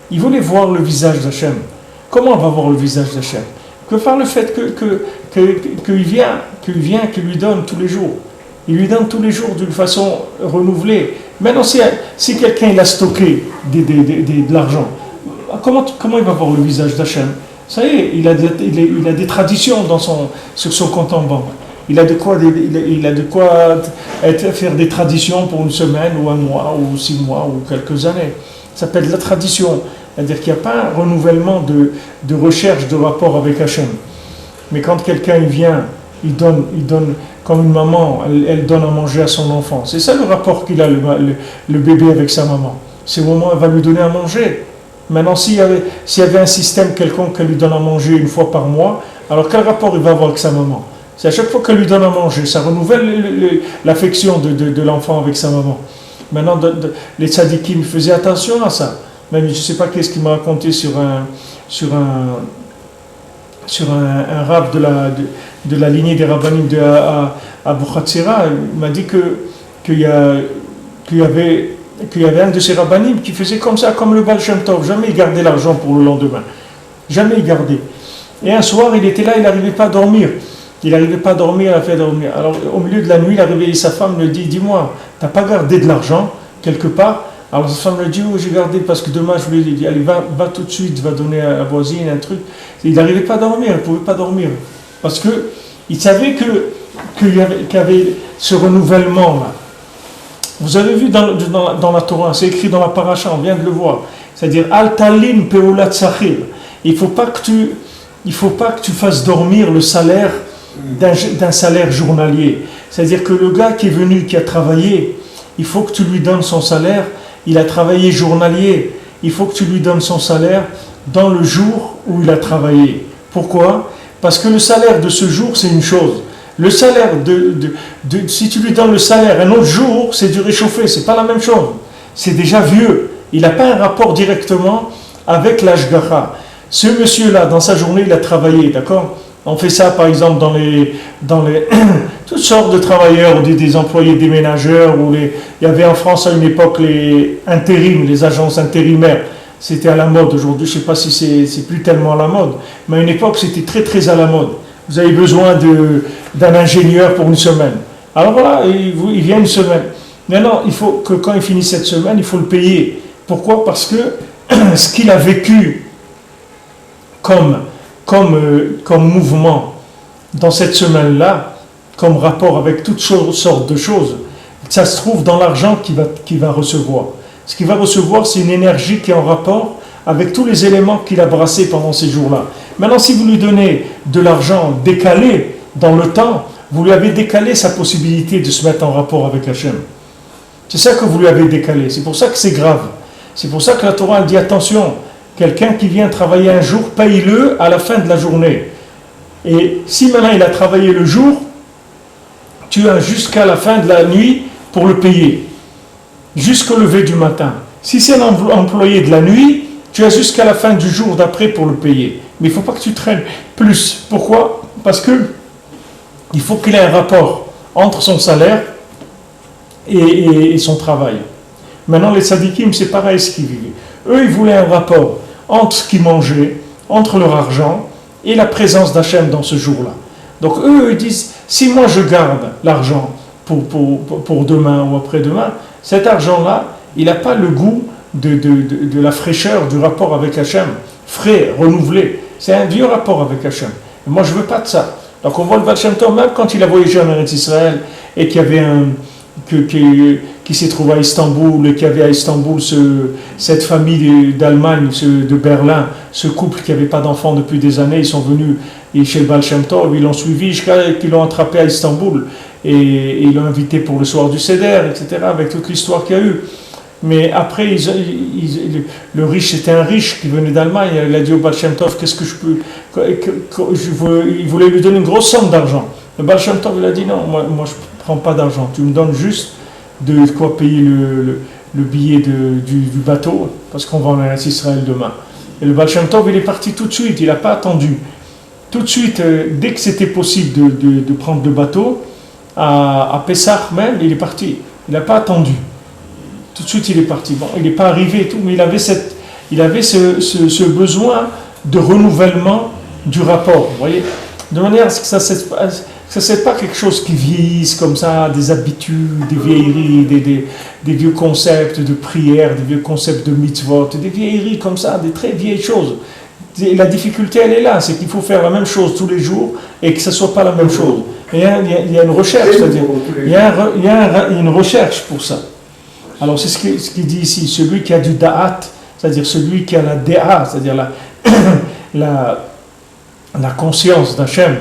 Il voulait voir le visage d'Hachem. Comment on va voir le visage d'Hachem? Que par le fait qu'il vient, qu'il lui donne tous les jours. Il lui donne tous les jours d'une façon renouvelée. Maintenant, si quelqu'un il a stocké de l'argent, comment il va voir le visage d'Hachem? Ça y est, il a des traditions sur son compte en banque. Il a de quoi faire des traditions pour une semaine ou un mois ou 6 mois ou quelques années. Ça s'appelle la tradition. C'est-à-dire qu'il n'y a pas un renouvellement de recherche de rapport avec Hachem. Mais quand quelqu'un il vient, il donne comme une maman, elle donne à manger à son enfant. C'est ça le rapport qu'il a, le bébé avec sa maman. c'est au moment où elle va lui donner à manger. Maintenant, s'il y avait un système quelconque qu'elle lui donne à manger une fois par mois, alors quel rapport il va avoir avec sa maman? C'est à chaque fois qu'elle lui donne à manger, ça renouvelle l'affection de l'enfant avec sa maman. Maintenant, les tzadikim faisaient attention à ça. Même, je ne sais pas qu'est-ce qu'il m'a raconté sur un rab de la lignée des rabbanim de Abu Khatsira. Il m'a dit qu'il y avait un de ces rabbanim qui faisait comme ça, comme le Baal Shem Tov. Jamais il gardait l'argent pour le lendemain. Jamais il gardait. Et un soir, il était là, il n'arrivait pas à dormir. Il n'arrivait pas à dormir, il a fait dormir. Alors, au milieu de la nuit, il a réveillé sa femme, lui dit, dis-moi, tu n'as pas gardé de l'argent quelque part? Alors sa femme lui dit, oh, j'ai gardé parce que demain, je lui ai dit, allez, va tout de suite, va donner à la voisine un truc. Il n'arrivait pas à dormir, il ne pouvait pas dormir. Parce qu'il savait qu'il y avait ce renouvellement-là. Vous avez vu dans la Torah, c'est écrit dans la paracha, on vient de le voir. C'est-à-dire, Al talim peulat sachir. Il ne faut pas que tu fasses dormir le salaire d'un salaire journalier. C'est-à-dire que le gars qui est venu, qui a travaillé, il faut que tu lui donnes son salaire. Il a travaillé journalier. Il faut que tu lui donnes son salaire dans le jour où il a travaillé. Pourquoi? Parce que le salaire de ce jour, c'est une chose. Le salaire si tu lui donnes le salaire un autre jour, c'est du réchauffé. C'est pas la même chose. C'est déjà vieux. Il n'a pas un rapport directement avec l'ashgacha. Ce monsieur-là, dans sa journée, il a travaillé, d'accord? On fait ça, par exemple, dans les toutes sortes de travailleurs, des employés déménageurs, il y avait en France à une époque les intérims, les agences intérimaires. C'était à la mode. Aujourd'hui, je ne sais pas si c'est plus tellement à la mode, mais à une époque, c'était très très à la mode. Vous avez besoin d'un ingénieur pour une semaine. Alors voilà, il vient une semaine. Maintenant, il faut que quand il finit cette semaine, il faut le payer. Pourquoi? Parce que ce qu'il a vécu comme mouvement dans cette semaine-là, comme rapport avec toutes sortes de choses, ça se trouve dans l'argent qu'il va recevoir. Ce qu'il va recevoir, c'est une énergie qui est en rapport avec tous les éléments qu'il a brassés pendant ces jours-là. Maintenant, si vous lui donnez de l'argent décalé dans le temps, vous lui avez décalé sa possibilité de se mettre en rapport avec Hachem. C'est ça que vous lui avez décalé. C'est pour ça que c'est grave. C'est pour ça que la Torah dit attention, quelqu'un qui vient travailler un jour, paye-le à la fin de la journée. Et si maintenant il a travaillé le jour, tu as jusqu'à la fin de la nuit pour le payer. Jusqu'au lever du matin. Si c'est un employé de la nuit, tu as jusqu'à la fin du jour d'après pour le payer. Mais il ne faut pas que tu traînes plus. Pourquoi? Parce que il faut qu'il ait un rapport entre son salaire et son travail. Maintenant, les tzadikim, c'est pareil ce qu'ils vivaient. Eux, ils voulaient un rapport entre ce qu'ils mangeaient, entre leur argent et la présence d'Hachem dans ce jour-là. Donc eux, ils disent, si moi je garde l'argent pour demain ou après-demain, cet argent-là, il n'a pas le goût de la fraîcheur du rapport avec Hachem, frais, renouvelé. C'est un vieux rapport avec Hachem. Et moi, je ne veux pas de ça. Donc on voit le Baal Shem Tov, même quand il a voyagé en Eretz Israël et qu'il y avait qui s'est trouvé à Istanbul, et qu'il y avait à Istanbul cette famille d'Allemagne, de Berlin, ce couple qui n'avait pas d'enfants depuis des années, ils sont venus chez le Baal Shem Tov, ils l'ont suivi jusqu'à qu'ils l'ont attrapé à Istanbul, et ils l'ont invité pour le soir du Seder, etc., avec toute l'histoire qu'il y a eu. Mais après, le riche, c'était un riche qui venait d'Allemagne, il a dit au Baal Shem Tov, qu'est-ce que je peux... Il voulait lui donner une grosse somme d'argent. Le Baal Shem Tov, il a dit, non, moi je ne prends pas d'argent, tu me donnes juste de quoi payer le billet du bateau, parce qu'on va en Eretz Israël demain. Et le Baal Shem Tov, il est parti tout de suite, il n'a pas attendu. Tout de suite, dès que c'était possible de prendre le bateau, à Pessah même, il est parti. Il n'a pas attendu. Tout de suite, il est parti. Bon, il n'est pas arrivé et tout, mais il avait ce besoin de renouvellement du rapport. Vous voyez, de manière à ce que ça c'est pas quelque chose qui vieillisse comme ça, des habitudes, des vieilleries, des vieux concepts de prière, des vieux concepts de mitzvot, des vieilleries comme ça, des très vieilles choses. Et la difficulté, elle est là, c'est qu'il faut faire la même chose tous les jours et que ça ne soit pas la même chose. Il y a une recherche, c'est-à-dire, il y a une recherche pour ça. Alors c'est ce qu'il dit ici, celui qui a du da'at, c'est-à-dire celui qui a la dé'a, c'est-à-dire la conscience d'Hachem,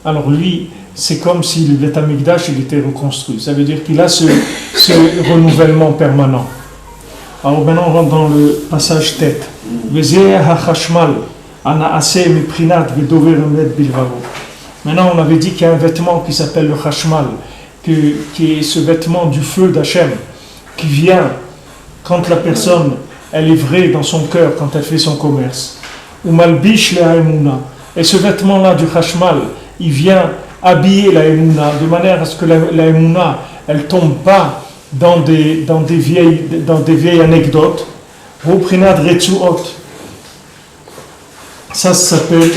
alors lui, c'est comme si le Beth Amikdash il était reconstruit. Ça veut dire qu'il a ce renouvellement permanent. Alors maintenant on rentre dans le passage tête. Maintenant on avait dit qu'il y a un vêtement qui s'appelle le chashmal, qui est ce vêtement du feu d'Hachem, qui vient quand la personne elle est vraie dans son cœur, quand elle fait son commerce. Ou malbish le haemuna. Et ce vêtement-là du chashmal, il vient habiller la haemuna, de manière à ce que la haemuna, elle tombe pas dans des vieilles anecdotes. Reprenad retsuot. Ça s'appelle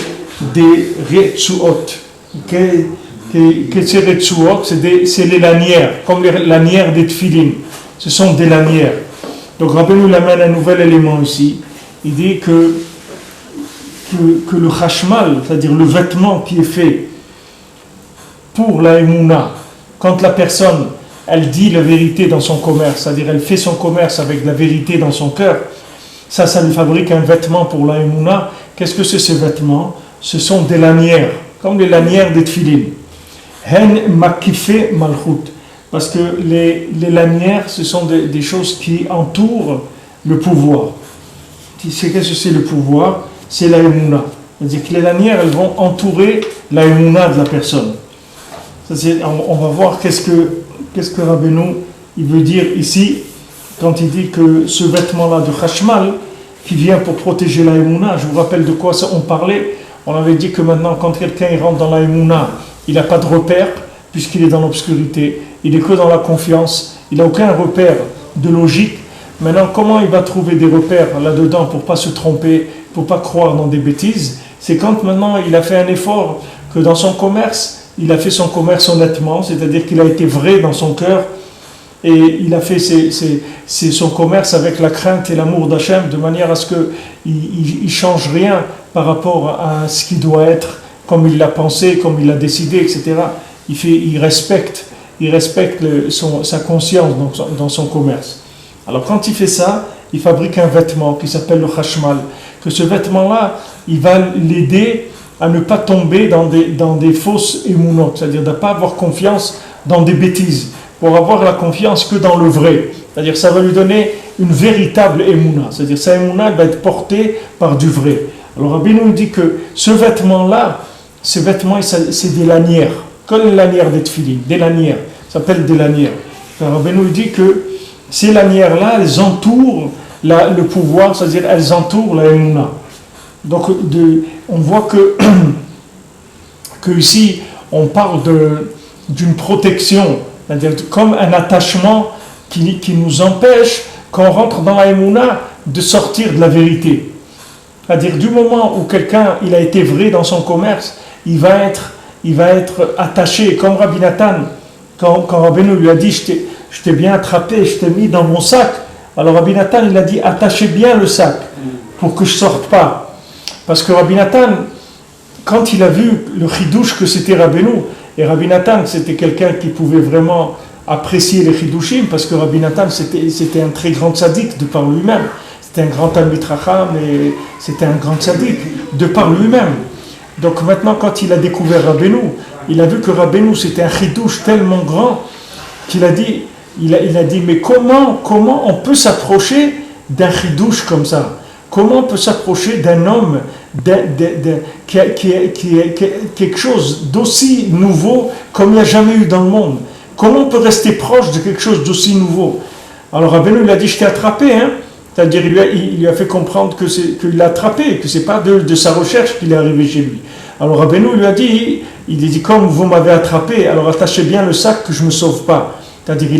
des retsuot. Que ces retsuot, c'est les lanières, comme les lanières des tefilin. Ce sont des lanières. Donc Rabbeinu amène un nouvel élément ici. Il dit que le chashmal, c'est-à-dire le vêtement qui est fait pour la émouna, quand la personne elle dit la vérité dans son commerce, c'est-à-dire elle fait son commerce avec la vérité dans son cœur, ça lui fabrique un vêtement pour la émouna. Qu'est-ce que c'est ces vêtements? Ce sont des lanières, comme les lanières des tefilin. Hen makifé malchut. Parce que les lanières, ce sont des choses qui entourent le pouvoir. Qu'est-ce que c'est le pouvoir? C'est la émouna. C'est-à-dire que les lanières, elles vont entourer la émouna de la personne. On va voir qu'est-ce que Rabbeinu il veut dire ici, quand il dit que ce vêtement-là de chashmal, qui vient pour protéger la émouna, je vous rappelle de quoi on parlait. On avait dit que maintenant, quand quelqu'un il rentre dans la émouna, il n'a pas de repère, puisqu'il est dans l'obscurité. Il est que dans la confiance, il n'a aucun repère de logique. Maintenant, comment il va trouver des repères là-dedans pour ne pas se tromper, pour ne pas croire dans des bêtises? C'est quand maintenant il a fait un effort, que dans son commerce, il a fait son commerce honnêtement, c'est-à-dire qu'il a été vrai dans son cœur, et il a fait son commerce avec la crainte et l'amour d'Hachem, de manière à ce qu'il ne change rien par rapport à ce qui doit être, comme il l'a pensé, comme il l'a décidé, etc. Il respecte sa conscience dans son commerce. Alors quand il fait ça, il fabrique un vêtement qui s'appelle le chashmal. Que ce vêtement-là, il va l'aider à ne pas tomber dans des fausses émounot, c'est-à-dire de ne pas avoir confiance dans des bêtises, pour avoir la confiance que dans le vrai. C'est-à-dire ça va lui donner une véritable émouna, c'est-à-dire sa émouna va être portée par du vrai. Alors Rabbeinu nous dit que ce vêtement-là, c'est des lanières, comme les lanières des tefilin, des lanières, ça s'appelle des lanières. Rabbeinu nous dit que ces lanières-là, elles entourent le pouvoir, c'est-à-dire elles entourent la émouna. Donc on voit que ici on parle d'une protection, c'est-à-dire comme un attachement qui nous empêche, quand on rentre dans la émouna, de sortir de la vérité. C'est-à-dire du moment où quelqu'un il a été vrai dans son commerce, il va être attaché, comme Rabbi Nathan, quand Rabbeinu lui a dit je t'ai bien attrapé, je t'ai mis dans mon sac. Alors Rabbi Nathan il a dit attachez bien le sac pour que je ne sorte pas. Parce que Rabbi Nathan, quand il a vu le chidouche que c'était Rabbeinu, et Rabbi Nathan c'était quelqu'un qui pouvait vraiment apprécier les chidouchim, parce que Rabbi Nathan c'était un très grand tzaddik de par lui-même, c'était un grand talmid chacham et c'était un grand tzaddik de par lui-même. Donc maintenant quand il a découvert Rabbeinu, il a vu que Rabbeinu c'était un chidouche tellement grand qu'il a dit, il a dit mais comment on peut s'approcher d'un chidouche comme ça? Comment on peut s'approcher d'un homme qui est quelque chose d'aussi nouveau comme il n'y a jamais eu dans le monde? Comment on peut rester proche de quelque chose d'aussi nouveau? Alors Rabbeinu il a dit je t'ai attrapé, hein? C'est-à-dire il lui a fait comprendre qu'il l'a attrapé, que ce n'est pas de sa recherche qu'il est arrivé chez lui. Alors Rabbeinu lui a dit, il a dit comme vous m'avez attrapé, alors attachez bien le sac que je ne me sauve pas. C'est-à-dire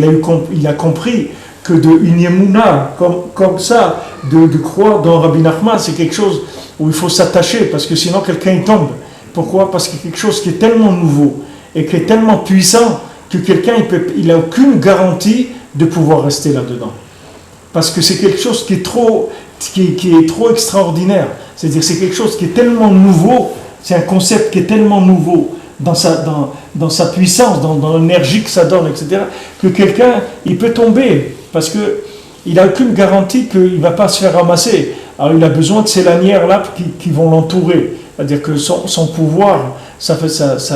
il a compris que une émouna comme ça, de croire dans Rabbi Nachman, c'est quelque chose où il faut s'attacher, parce que sinon quelqu'un il tombe. Pourquoi? Parce qu'il y a quelque chose qui est tellement nouveau et qui est tellement puissant que quelqu'un il n'a aucune garantie de pouvoir rester là-dedans. Parce que c'est quelque chose qui est trop extraordinaire. C'est-à-dire c'est quelque chose qui est tellement nouveau, c'est un concept qui est tellement nouveau dans sa puissance, dans l'énergie que ça donne, etc., que quelqu'un il peut tomber. Parce qu'il n'a aucune garantie qu'il ne va pas se faire ramasser. Alors il a besoin de ces lanières-là qui vont l'entourer. C'est-à-dire que son pouvoir, sa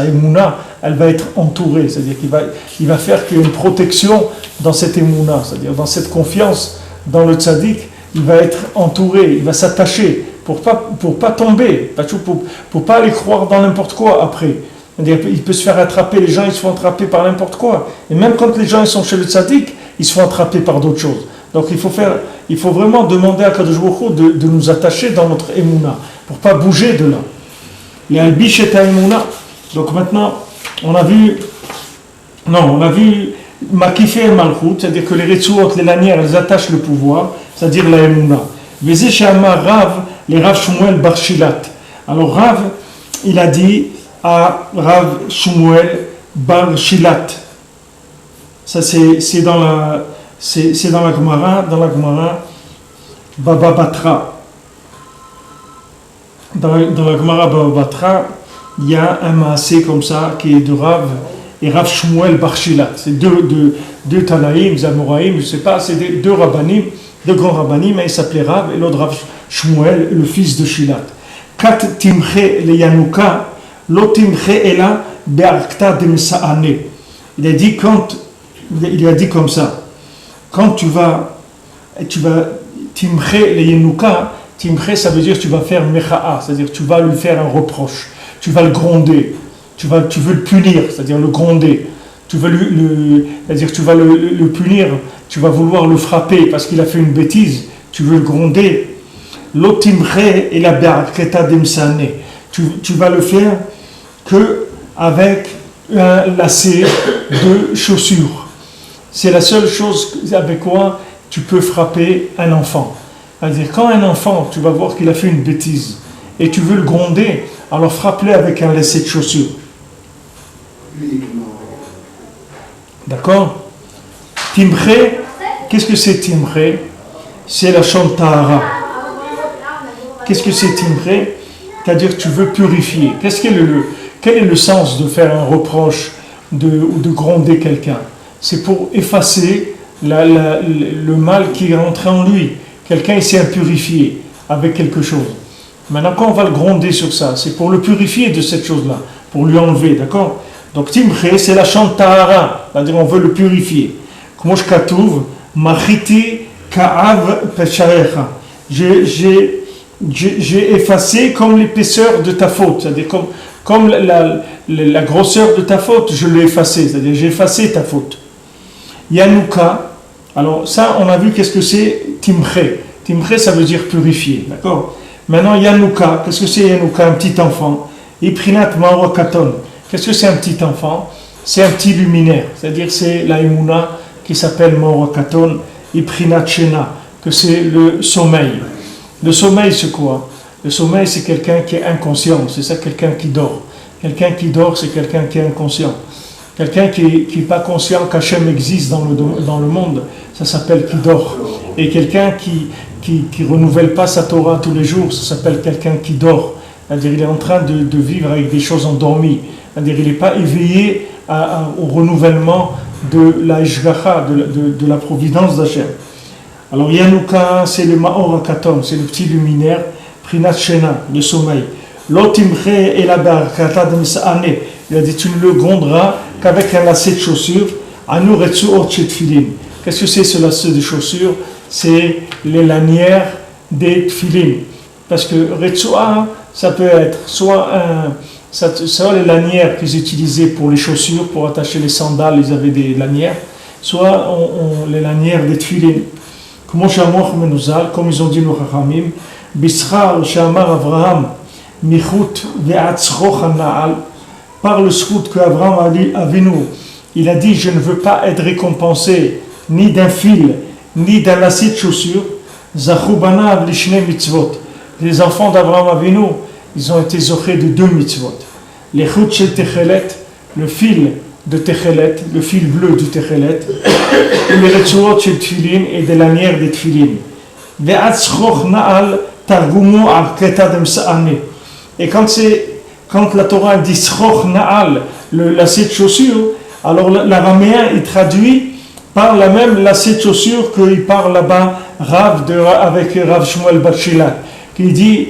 émouna, elle va être entourée. C'est-à-dire qu'il va faire qu'il y ait une protection dans cette émouna, c'est-à-dire dans cette confiance dans le tzaddik, il va être entouré, il va s'attacher pour pas tomber, pour pas aller croire dans n'importe quoi après. C'est-à-dire, il peut se faire attraper, les gens ils se font attraper par n'importe quoi. Et même quand les gens ils sont chez le tzaddik, ils se font attraper par d'autres choses. Donc il faut vraiment demander à Kadosh Baruch Hu de nous attacher dans notre émouna, pour pas bouger de là. Les albish et émouna. Donc maintenant, on a vu Makifé et Malchut, c'est-à-dire que les Retsuot, les lanières, elles attachent le pouvoir, c'est-à-dire la émouna. Vezé Shama Rav, les Rav Shmuel Bar Shilat. Alors Rav, il a dit à Rav Shmuel Bar Shilat. Ça c'est dans la Gemara, Baba Batra. Dans la Gemara Baba Batra, il y a un maasé comme ça qui est de Rav et Rav Shmuel Bar Shilat. C'est deux Tanaïm, Zamoraïm, je ne sais pas, c'est deux rabbanim, deux grands rabbanim, mais il s'appelait Rav et l'autre Rav Shmuel, le fils de Shilat. Kat timche le Yanouka, lo timche ela be'arkta de Msa'ane. Il a dit comme ça. Quand tu vas timche le Yanouka, timche ça veut dire que tu vas faire mecha'a, c'est-à-dire que tu vas lui faire un reproche, tu vas le gronder. Tu veux le punir, c'est-à-dire le gronder. C'est-à-dire que tu vas le punir, tu vas vouloir le frapper parce qu'il a fait une bêtise, tu veux le gronder. L'otimre et la be'arketa demsane. Tu vas le faire que avec un lacet de chaussures. C'est la seule chose avec quoi tu peux frapper un enfant. C'est-à-dire quand un enfant, tu vas voir qu'il a fait une bêtise et tu veux le gronder, alors frappe-le avec un lacet de chaussures. D'accord? Timre, qu'est-ce que c'est timre? C'est la chantara. Qu'est-ce que c'est timre? C'est-à-dire que tu veux purifier. Quel est le sens de faire un reproche ou de gronder quelqu'un? C'est pour effacer le mal qui est rentré en lui. Quelqu'un s'est impurifié avec quelque chose. Maintenant, quand on va le gronder sur ça, c'est pour le purifier de cette chose-là, pour lui enlever, d'accord? Donc, timche, c'est la chantara, c'est-à-dire on veut le purifier. Kmosh katouv, machiti ka'av pesharecha. J'ai effacé comme l'épaisseur de ta faute, c'est-à-dire comme la grosseur de ta faute, je l'ai effacé, c'est-à-dire j'ai effacé ta faute. Yanouka, alors ça, on a vu qu'est-ce que c'est timche. Timche, ça veut dire purifier, d'accord? Maintenant, Yanouka, qu'est-ce que c'est Yanouka? Un petit enfant. Iprinat Mawakaton. Qu'est-ce que c'est un petit enfant? C'est un petit luminaire, c'est-à-dire c'est la Emouna qui s'appelle Mawakaton, Iprinat Shena, que c'est le sommeil. Le sommeil, c'est quoi? Le sommeil, c'est quelqu'un qui est inconscient, c'est ça, quelqu'un qui dort. Quelqu'un qui dort, c'est quelqu'un qui est inconscient. Quelqu'un qui n'est pas conscient qu'Hachem existe dans le monde, ça s'appelle qui dort. Et quelqu'un qui renouvelle pas sa Torah tous les jours, ça s'appelle quelqu'un qui dort. C'est-à-dire il est en train de vivre avec des choses endormies. C'est-à-dire il n'est pas éveillé au renouvellement de la Ishgacha, de la providence d'Hachem. Alors Yanouka, c'est le Ma'or Akaton, c'est le petit luminaire, Prinat Shena, le sommeil. L'otimche et la Barakata de Misa'ane. Il a dit tu ne le gronderas qu'avec un lacet de chaussures. Anu Retsuot Tfilin. Qu'est-ce que c'est ce lacet de chaussures? C'est les lanières des Tfilin. Parce que Retsua, ça peut être soit les lanières qu'ils utilisaient pour les chaussures, pour attacher les sandales, ils avaient des lanières, soit les lanières des Tfilin. Comme ils ont dit nos Chachamim, Bischar Shamar Avraham, Michut Ve'atzroch Na'al, par le scout que Avraham Avinu, il a dit je ne veux pas être récompensé ni d'un fil, ni d'un lacet de chaussures. Zachubanav Lishne Mitzvot. Les enfants d'Avraham Avinu, ils ont été zochés de 2 mitzvot. Les chut shel Techelet, le fil de Techelet, le fil bleu du Techelet, et les retsuot shel Tfilin et des lanières des Tfilin. Ve'atzroch Na'al Targumu Arketa Demsa'ane. Et quand la Torah dit Sroch Na'al, le lacet de chaussure, alors l'araméen il traduit par la même lacet de chaussure qu'il parle là-bas avec Rav Shmuel Bar Shilat, qui dit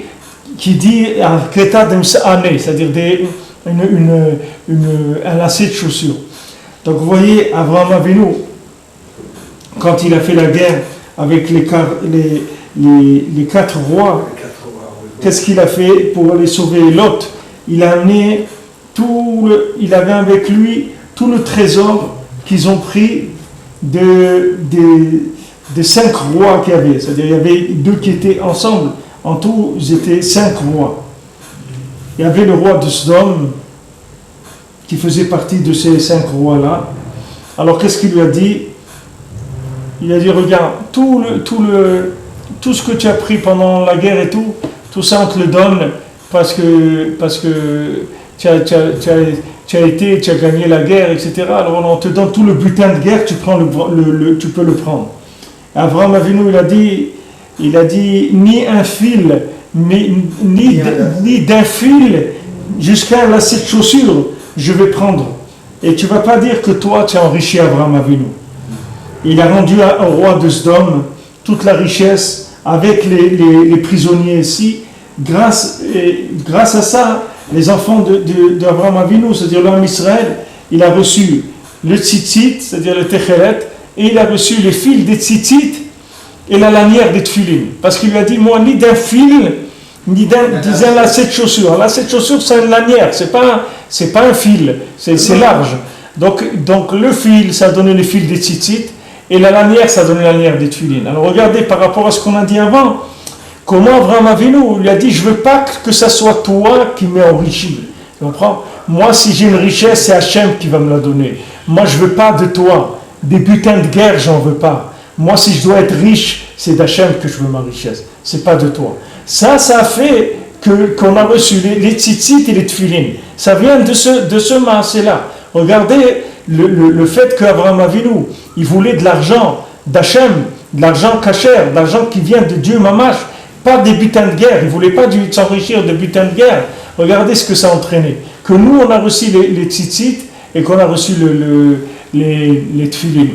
Arketa Demsa'ane, c'est-à-dire un lacet de chaussure. Donc vous voyez, Avraham Avinu, quand il a fait la guerre avec les quatre rois. Qu'est-ce qu'il a fait pour aller sauver Lot? Il a amené il avait avec lui tout le trésor qu'ils ont pris des 5 rois qu'il y avait. C'est-à-dire il y avait 2 qui étaient ensemble. En tout, ils étaient 5 rois. Il y avait le roi de Sodome qui faisait partie de ces 5 rois-là. Alors qu'est-ce qu'il lui a dit? Il a dit, regarde, tout ce que tu as pris pendant la guerre et tout ça on te le donne parce que tu as gagné la guerre, etc. Alors on te donne tout le butin de guerre, tu peux le prendre. Abraham Avinu, il a dit ni un fil, ni d'un fil jusqu'à un lacet de chaussure, je vais prendre. Et tu ne vas pas dire que toi tu as enrichi Abraham Avinu. Il a rendu au roi de Sodome toute la richesse avec les prisonniers ici. Grâce à ça, les enfants d'Abraham Avinu, c'est-à-dire l'homme Israël, il a reçu le tzitzit, c'est-à-dire le techeret, et il a reçu les fils des tzitzit et la lanière des tefilin. Parce qu'il lui a dit, moi, ni d'un fil, ni d'un lacet de chaussure. Un lacet de chaussure, c'est une lanière, c'est pas un fil, c'est large. Donc le fil, ça a donné le fil des tzitzit, et la lanière, ça a donné la lanière des tefilin. Alors regardez, par rapport à ce qu'on a dit avant, comment Abraham Avinu lui a dit, je ne veux pas que ça soit toi qui m'aies enrichi. Tu comprends? Moi, si j'ai une richesse, c'est Hachem qui va me la donner. Moi, je ne veux pas de toi. Des butins de guerre, j'en veux pas. Moi, si je dois être riche, c'est d'Hachem que je veux ma richesse. C'est pas de toi. Ça a fait qu'on a reçu les tzitzit et les tefilin. Ça vient de ce maasé-là. Regardez le fait qu'Abraham Avinu, il voulait de l'argent d'Hachem, de l'argent kasher, de l'argent qui vient de Dieu Mamash, pas des butins de guerre. Il ne voulait pas s'enrichir de butins de guerre. Regardez ce que ça a entraîné. Que nous, on a reçu les tzitzit et qu'on a reçu les tefilin.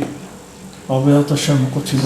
On verra Hachem, on continue.